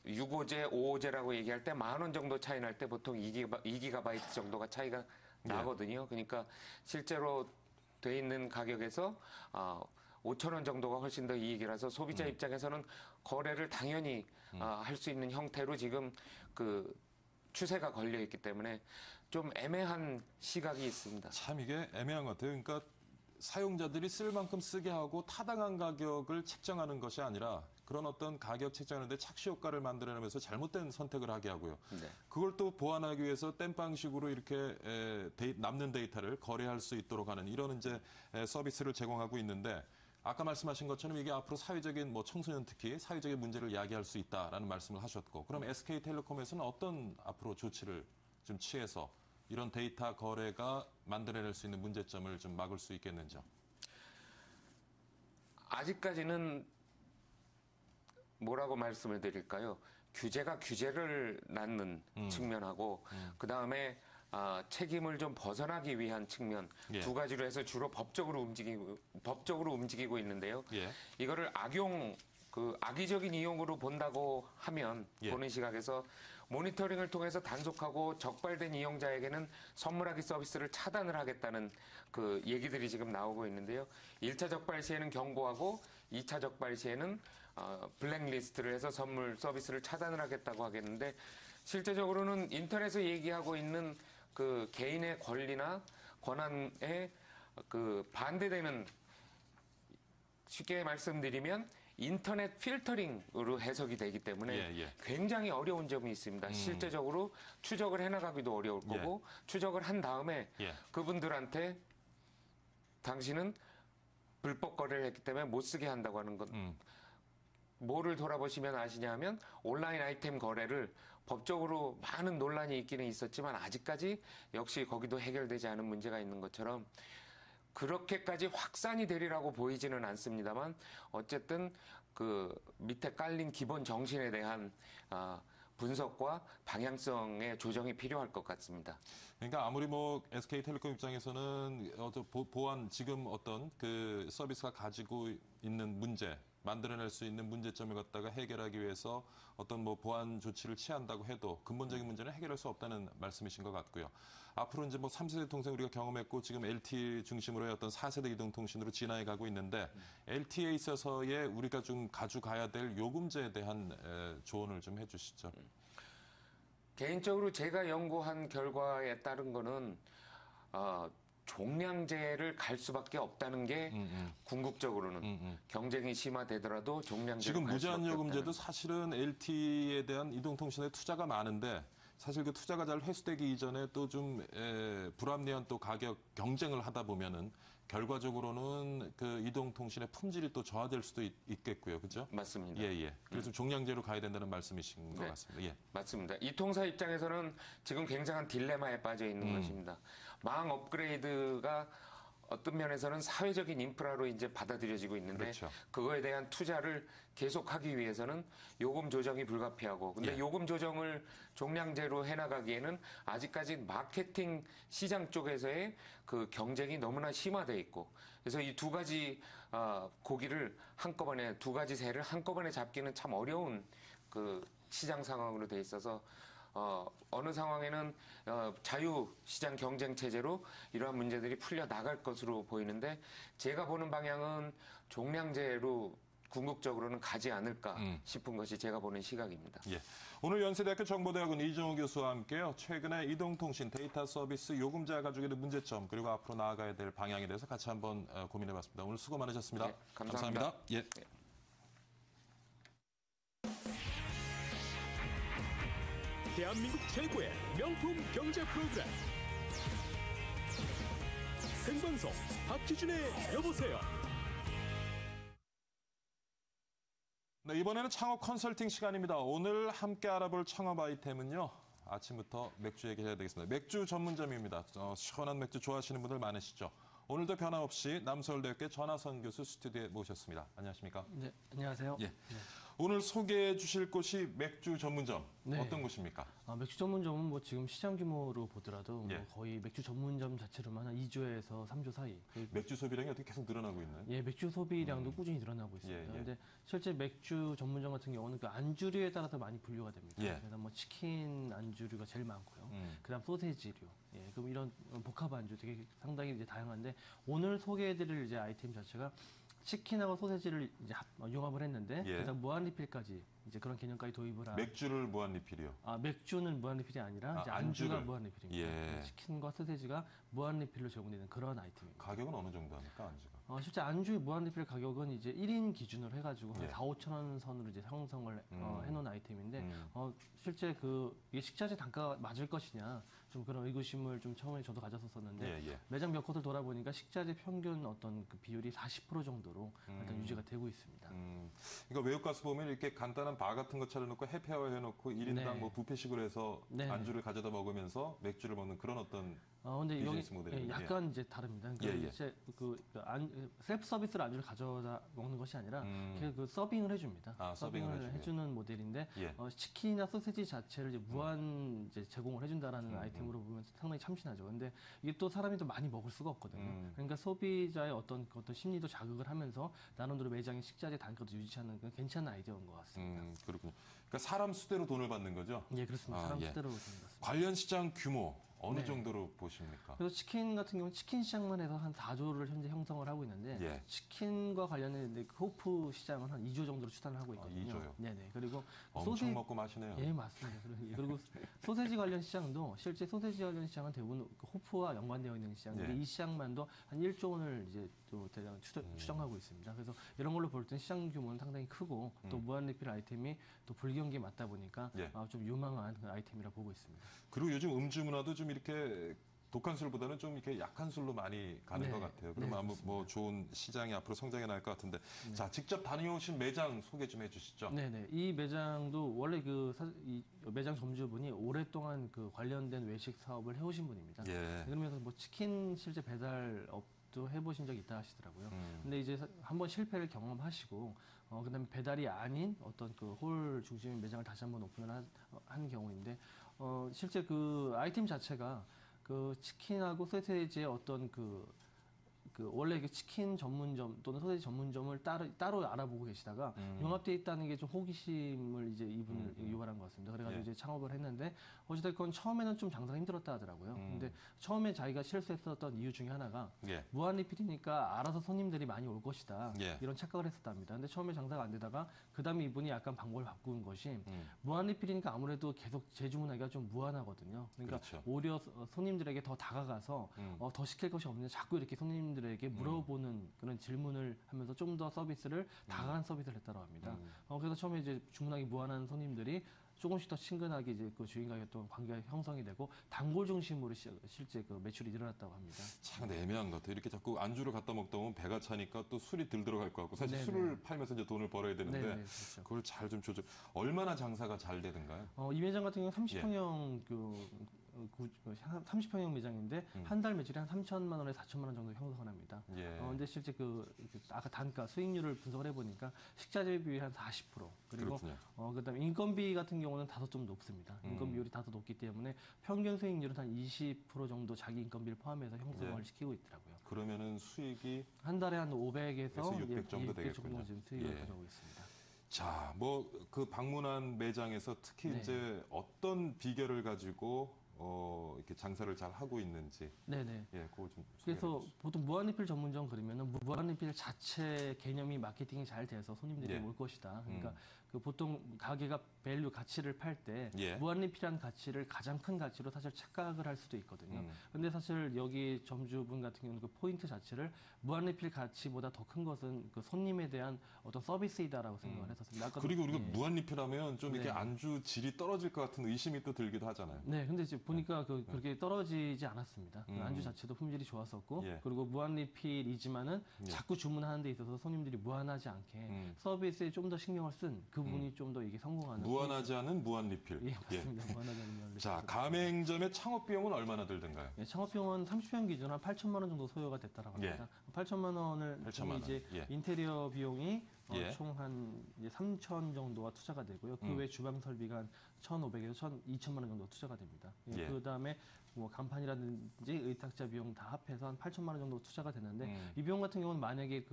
Speaker 18: 6호제, 5호제라고 얘기할 때 10,000원 정도 차이 날 때 보통 2GB 정도가 차이가 나거든요. 그러니까 실제로 돼 있는 가격에서 5,000원 정도가 훨씬 더 이익이라서 소비자 입장에서는 거래를 당연히 할 수 있는 형태로 지금 추세가 걸려 있기 때문에 좀 애매한 시각이 있습니다.
Speaker 1: 참 이게 애매한 것 같아요. 그러니까 사용자들이 쓸 만큼 쓰게 하고 타당한 가격을 책정하는 것이 아니라 그런 어떤 가격 책정하는데 착시 효과를 만들어내면서 잘못된 선택을 하게 하고요. 그걸 또 보완하기 위해서 땜빵식으로 이렇게 남는 데이터를 거래할 수 있도록 하는 이런 이제 서비스를 제공하고 있는데 아까 말씀하신 것처럼 이게 앞으로 사회적인 청소년 특히 사회적인 문제를 야기할 수 있다라는 말씀을 하셨고 그럼 SK텔레콤에서는 어떤 앞으로 조치를 좀 취해서 이런 데이터 거래가 만들어낼 수 있는 문제점을 좀 막을 수 있겠는지요?
Speaker 18: 아직까지는 뭐라고 말씀을 드릴까요? 규제가 규제를 낳는 측면하고 그다음에 책임을 좀 벗어나기 위한 측면 두 가지로 해서 주로 법적으로 움직이고 있는데요. 이거를 악용 그 악의적인 이용으로 본다고 하면 보는 시각에서 모니터링을 통해서 단속하고 적발된 이용자에게는 선물하기 서비스를 차단을 하겠다는 그 얘기들이 지금 나오고 있는데요. 1차 적발 시에는 경고하고 2차 적발 시에는 블랙리스트를 해서 선물 서비스를 차단을 하겠다고 하겠는데 실제적으로는 인터넷에 얘기하고 있는 그 개인의 권리나 권한에 그 반대되는 쉽게 말씀드리면 인터넷 필터링으로 해석이 되기 때문에 굉장히 어려운 점이 있습니다. 실제적으로 추적을 해나가기도 어려울 거고 추적을 한 다음에 그분들한테 당신은 불법 거래를 했기 때문에 못 쓰게 한다고 하는 건 뭐를 돌아보시면 아시냐 하면 온라인 아이템 거래를 법적으로 많은 논란이 있기는 있었지만 아직까지 역시 거기도 해결되지 않은 문제가 있는 것처럼 그렇게까지 확산이 되리라고 보이지는 않습니다만 어쨌든 그 밑에 깔린 기본 정신에 대한 분석과 방향성의 조정이 필요할 것 같습니다.
Speaker 1: 그러니까 아무리 뭐 SK텔레콤 입장에서는 보안 지금 어떤 그 서비스가 가지고 있는 문제 만들어낼 수 있는 문제점을 갖다가 해결하기 위해서 어떤 뭐 보안 조치를 취한다고 해도 근본적인 문제는 해결할 수 없다는 말씀이신 것 같고요. 앞으로 이제 뭐 3세대 통신 우리가 경험했고 지금 LTE 중심으로의 어떤 4세대 이동통신으로 진화해 가고 있는데 LTE에 있어서의 우리가 좀 가져가야 될 요금제에 대한 조언을 좀 해주시죠.
Speaker 18: 개인적으로 제가 연구한 결과에 따른 거는 종량제를 갈 수밖에 없다는 게 궁극적으로는 경쟁이 심화되더라도 종량제로
Speaker 1: 지금
Speaker 18: 갈 수밖에
Speaker 1: 무제한요금제도
Speaker 18: 없다는.
Speaker 1: 사실은 LTE에 대한 이동통신에 투자가 많은데 사실 그 투자가 잘 회수되기 이전에 또 좀 불합리한 또 가격 경쟁을 하다 보면은 결과적으로는 그 이동통신의 품질이 또 저하될 수도 있겠고요. 그죠?
Speaker 18: 맞습니다.
Speaker 1: 예. 그래서 종량제로 가야 된다는 말씀이신 것 같습니다. 예.
Speaker 18: 맞습니다. 이 통사 입장에서는 지금 굉장한 딜레마에 빠져 있는 것입니다. 망 업그레이드가 어떤 면에서는 사회적인 인프라로 이제 받아들여지고 있는데 그거에 대한 투자를 계속하기 위해서는 요금 조정이 불가피하고 근데 요금 조정을 종량제로 해나가기에는 아직까지 마케팅 시장 쪽에서의 그 경쟁이 너무나 심화돼 있고 그래서 이 두 가지 고기를 한꺼번에 두 가지 새를 한꺼번에 잡기는 참 어려운 그 시장 상황으로 돼 있어서 어느 상황에는 자유시장 경쟁 체제로 이러한 문제들이 풀려 나갈 것으로 보이는데 제가 보는 방향은 종량제로 궁극적으로는 가지 않을까 싶은 것이 제가 보는 시각입니다.
Speaker 1: 예. 오늘 연세대학교 정보대학원 이정우 교수와 함께요. 최근에 이동통신 데이터 서비스 요금제가 가지고 있는 문제점 그리고 앞으로 나아가야 될 방향에 대해서 같이 한번 고민해봤습니다. 오늘 수고 많으셨습니다.
Speaker 18: 감사합니다.
Speaker 1: 예.
Speaker 17: 대한민국 최고의 명품 경제 프로그램 생방송 박희준의 여보세요.
Speaker 1: 네, 이번에는 창업 컨설팅 시간입니다. 오늘 함께 알아볼 창업 아이템은요. 아침부터 맥주 얘기해야 되겠습니다. 맥주 전문점입니다. 시원한 맥주 좋아하시는 분들 많으시죠? 오늘도 변함없이 남서울대학교 전하선 교수 스튜디오에 모셨습니다. 안녕하십니까?
Speaker 19: 네, 안녕하세요.
Speaker 1: 예. 오늘 소개해 주실 곳이 맥주 전문점.
Speaker 19: 네.
Speaker 1: 어떤 곳입니까?
Speaker 19: 맥주 전문점은 뭐 지금 시장 규모로 보더라도 뭐 거의 맥주 전문점 자체로만 한 2조에서 3조 사이.
Speaker 1: 맥주 소비량이 어떻게 계속 늘어나고 있나요?
Speaker 19: 예, 맥주 소비량도 꾸준히 늘어나고 있습니다. 그런데 실제 맥주 전문점 같은 경우는 그 안주류에 따라서 많이 분류가 됩니다. 그래서 뭐 치킨 안주류가 제일 많고요. 그다음 소세지류. 예, 그럼 이런 복합 안주 되게 상당히 이제 다양한데 오늘 소개해드릴 이제 아이템 자체가 치킨하고 소세지를 이제 융합을 했는데 그다음 무한 리필까지 이제 그런 개념까지 도입을 한
Speaker 1: 맥주를 무한 리필이요?
Speaker 19: 맥주는 무한 리필이 아니라 이제 안주가 무한 리필입니다. 치킨과 소세지가 무한 리필로 제공되는 그런 아이템입니다.
Speaker 1: 가격은 어느 정도 합니까, 안주가?
Speaker 19: 실제 안주의 무한 리필 가격은 이제 1인 기준으로 해가지고 한 4, 5천 원 선으로 이제 형성을 해놓은 아이템인데 실제 이게 식자재 단가가 맞을 것이냐 좀 그런 의구심을 좀 처음에 저도 가졌었는데 매장 몇 곳을 돌아보니까 식자재 평균 어떤 그 비율이 40% 정도로 일단 유지가 되고 있습니다.
Speaker 1: 그러니까 외국 가서 보면 이렇게 간단한 바 같은 거 차려놓고 해피아워 해놓고 1인당 뭐 뷔페식으로 해서 안주를 가져다 먹으면서 맥주를 먹는 그런 어떤
Speaker 19: 근데 여기
Speaker 1: 비즈니스 모델입니다.
Speaker 19: 약간 이제 다릅니다. 그러니까 이제 셀프 서비스로 안주를 가져다 먹는 것이 아니라 그 서빙을 해줍니다. 서빙을 해주는 모델인데
Speaker 1: 예.
Speaker 19: 치킨이나 소세지 자체를 이제 무한 이제 제공을 해준다라는 아이템으로 보면 상당히 참신하죠. 근데 이게 또 사람이 또 많이 먹을 수가 없거든요. 그러니까 소비자의 어떤 심리도 자극을 하면서 나름대로 매장의 식자재 단가도 유지하는 괜찮은 아이디어인 것 같습니다.
Speaker 1: 그렇군요. 그러니까 사람 수대로 돈을 받는 거죠?
Speaker 19: 예, 그렇습니다. 사람 수대로 돈을 받습니다.
Speaker 1: 관련 시장 규모 어느 정도로 보십니까?
Speaker 19: 그래서 치킨 같은 경우는 치킨 시장만 해서 한 4조를 현재 형성을 하고 있는데 치킨과 관련된 그 호프 시장은 한 2조 정도로 추산을 하고 있거든요.
Speaker 1: 2조요?
Speaker 19: 네네. 그리고
Speaker 1: 엄청 먹고 마시네요.
Speaker 19: 예, 맞습니다. 그리고 소세지 관련 시장도 실제 소세지 관련 시장은 대부분 호프와 연관되어 있는 시장인데 이 시장만도 한 1조 원을 이제 또 대략 추정하고 있습니다. 그래서 이런 걸로 볼 때는 시장 규모는 상당히 크고 또 무한리필 아이템이 또 불경기에 맞다 보니까 좀 유망한 그 아이템이라 보고 있습니다.
Speaker 1: 그리고 요즘 음주 문화도 좀 이렇게 독한 술보다는 좀 이렇게 약한 술로 많이 가는 것 같아요. 그러면 아무 뭐 좋은 시장이 앞으로 성장해 날 것 같은데, 자 직접 다녀오신 매장 소개 좀 해주시죠.
Speaker 19: 네네. 이 매장도 원래 이 매장 점주분이 오랫동안 그 관련된 외식 사업을 해오신 분입니다. 그러면서 뭐 치킨 실제 배달업도 해보신 적이 있다 하시더라고요. 근데 이제 한번 실패를 경험하시고 그다음에 배달이 아닌 어떤 그 홀 중심의 매장을 다시 한번 오픈을 한 경우인데 실제 그 아이템 자체가 그 치킨하고 소세지의 어떤 원래 그 치킨 전문점 또는 소세지 전문점을 따로 알아보고 계시다가 융합되어 있다는 게 좀 호기심을 이제 이분을 유발한 것 같습니다. 그래가지고 이제 창업을 했는데 어찌됐건 처음에는 좀 장사가 힘들었다 하더라고요. 근데 처음에 자기가 실수했었던 이유 중에 하나가 무한리필이니까 알아서 손님들이 많이 올 것이다. 이런 착각을 했었답니다. 근데 처음에 장사가 안 되다가 그 다음에 이분이 약간 방법을 바꾼 것이 무한리필이니까 아무래도 계속 재주문하기가 좀 무한하거든요. 그러니까 오히려 손님들에게 더 다가가서 더 시킬 것이 없는데 자꾸 이렇게 손님들에게 물어보는 그런 질문을 하면서 좀 더 서비스를 다가간 서비스를 했다고 합니다. 그래서 처음에 이제 주문하기 무한한 손님들이 조금씩 더 친근하게 이제 그 주인과의 어떤 관계가 형성이 되고 단골 중심으로 실제 그 매출이 늘어났다고 합니다.
Speaker 1: 참 애매한 것 같아요. 이렇게 자꾸 안주를 갖다 먹다 보면 배가 차니까 또 술이 들 들어갈 것 같고 사실 술을 팔면서 이제 돈을 벌어야 되는데
Speaker 19: 그렇죠.
Speaker 1: 그걸 잘 좀 조절. 얼마나 장사가 잘 되던가요?
Speaker 19: 이 매장 같은 경우 30평형 30평형 매장인데 한 달 매출이 한 3천만 원에서 4천만 원 정도 형성을 합니다. 근데 실제 아까 단가 수익률을 분석을 해보니까 식자재 비율이 한 40% 그리고 그다음에 인건비 같은 경우는 다소 좀 높습니다. 인건비 비율이 다소 높기 때문에 평균 수익률은 한 20% 정도 자기 인건비를 포함해서 형성을 시키고 있더라고요.
Speaker 1: 그러면은 수익이
Speaker 19: 한 달에 한 500에서
Speaker 1: 600 정도 되겠군요.
Speaker 19: 지금 수익을 가져오고 있습니다.
Speaker 1: 자, 뭐 그 방문한 매장에서 특히 이제 어떤 비결을 가지고 이렇게 장사를 잘 하고 있는지. 그거 좀.
Speaker 19: 그래서 보통 무한리필 전문점 그러면은 무한리필 자체 개념이 마케팅이 잘 돼서 손님들이 올 것이다. 그러니까 그 보통 가게가 밸류 가치를 팔 때 무한리필한 가치를 가장 큰 가치로 사실 착각을 할 수도 있거든요. 근데 사실 여기 점주분 같은 경우는 그 포인트 자체를 무한리필 가치보다 더 큰 것은 그 손님에 대한 어떤 서비스이다라고 생각을 했었습니다.
Speaker 1: 그리고 우리가 무한리필하면 좀 이렇게 안주 질이 떨어질 것 같은 의심이 또 들기도 하잖아요.
Speaker 19: 근데 이제 보니까 그렇게 떨어지지 않았습니다. 안주 자체도 품질이 좋았었고 그리고 무한리필이지만은 자꾸 주문하는 데 있어서 손님들이 무한하지 않게 서비스에 좀 더 신경을 쓴 그 부분이 좀 더 이게 성공하는.
Speaker 1: 무한하지 않은 무한리필.
Speaker 19: 맞습니다. 무한하지 않은 무한리필.
Speaker 1: 자, 가맹점의 창업 비용은 얼마나 들던가요?
Speaker 19: 창업 비용은 30평 기준 한 8천만 원 정도 소요가 됐다라고 합니다. 8천만 원을 이제 인테리어 비용이 총 한 3천 정도가 투자가 되고요. 그 외 주방 설비가 한 1,500에서 2천만 원 정도 투자가 됩니다. 그 다음에 뭐 간판이라든지 의탁자 비용 다 합해서 한 8천만 원 정도 투자가 되는데 이 비용 같은 경우는 만약에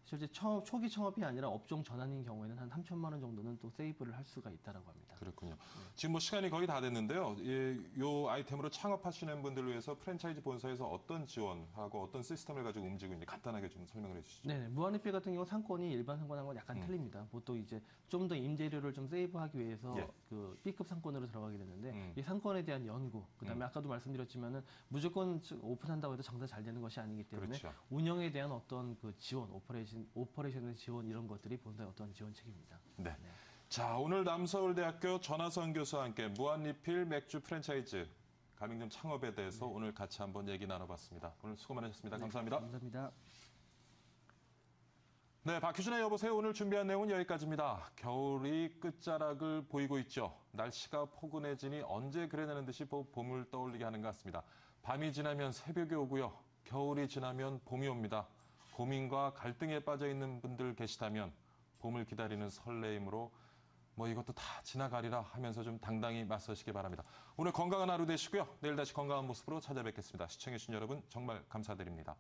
Speaker 19: 실제 초기 창업이 아니라 업종 전환인 경우에는 한 3천만 원 정도는 또 세이브를 할 수가 있다라고 합니다.
Speaker 1: 그렇군요. 지금 뭐 시간이 거의 다 됐는데요. 이 아이템으로 창업하시는 분들을 위해서 프랜차이즈 본사에서 어떤 지원하고 어떤 시스템을 가지고 움직이고 있는지 간단하게 좀 설명을 해주시죠.
Speaker 19: 무한리필 같은 경우 상권이 일반 상권하고는 약간 틀립니다. 보통 이제 좀 더 임대료를 좀 세이브하기 위해서 그 B급 상권으로 들어가게 되는데 이 상권에 대한 연구, 그다음에 아까도 말씀드렸지만은 무조건 오픈한다고 해도 장사 잘 되는 것이 아니기 때문에 운영에 대한 어떤 그 지원, 오퍼레이션의 지원 이런 것들이 본사의 어떤 지원책입니다.
Speaker 1: 자, 오늘 남서울대학교 전하성 교수와 함께 무한리필 맥주 프랜차이즈 가맹점 창업에 대해서 오늘 같이 한번 얘기 나눠봤습니다. 오늘 수고 많으셨습니다. 감사합니다.
Speaker 19: 감사합니다.
Speaker 1: 네, 박희준의 여보세요. 오늘 준비한 내용은 여기까지입니다. 겨울이 끝자락을 보이고 있죠. 날씨가 포근해지니 언제 그래내는 듯이 봄을 떠올리게 하는 것 같습니다. 밤이 지나면 새벽이 오고요. 겨울이 지나면 봄이 옵니다. 고민과 갈등에 빠져 있는 분들 계시다면 봄을 기다리는 설레임으로 이것도 다 지나가리라 하면서 좀 당당히 맞서시기 바랍니다. 오늘 건강한 하루 되시고요. 내일 다시 건강한 모습으로 찾아뵙겠습니다. 시청해주신 여러분 정말 감사드립니다.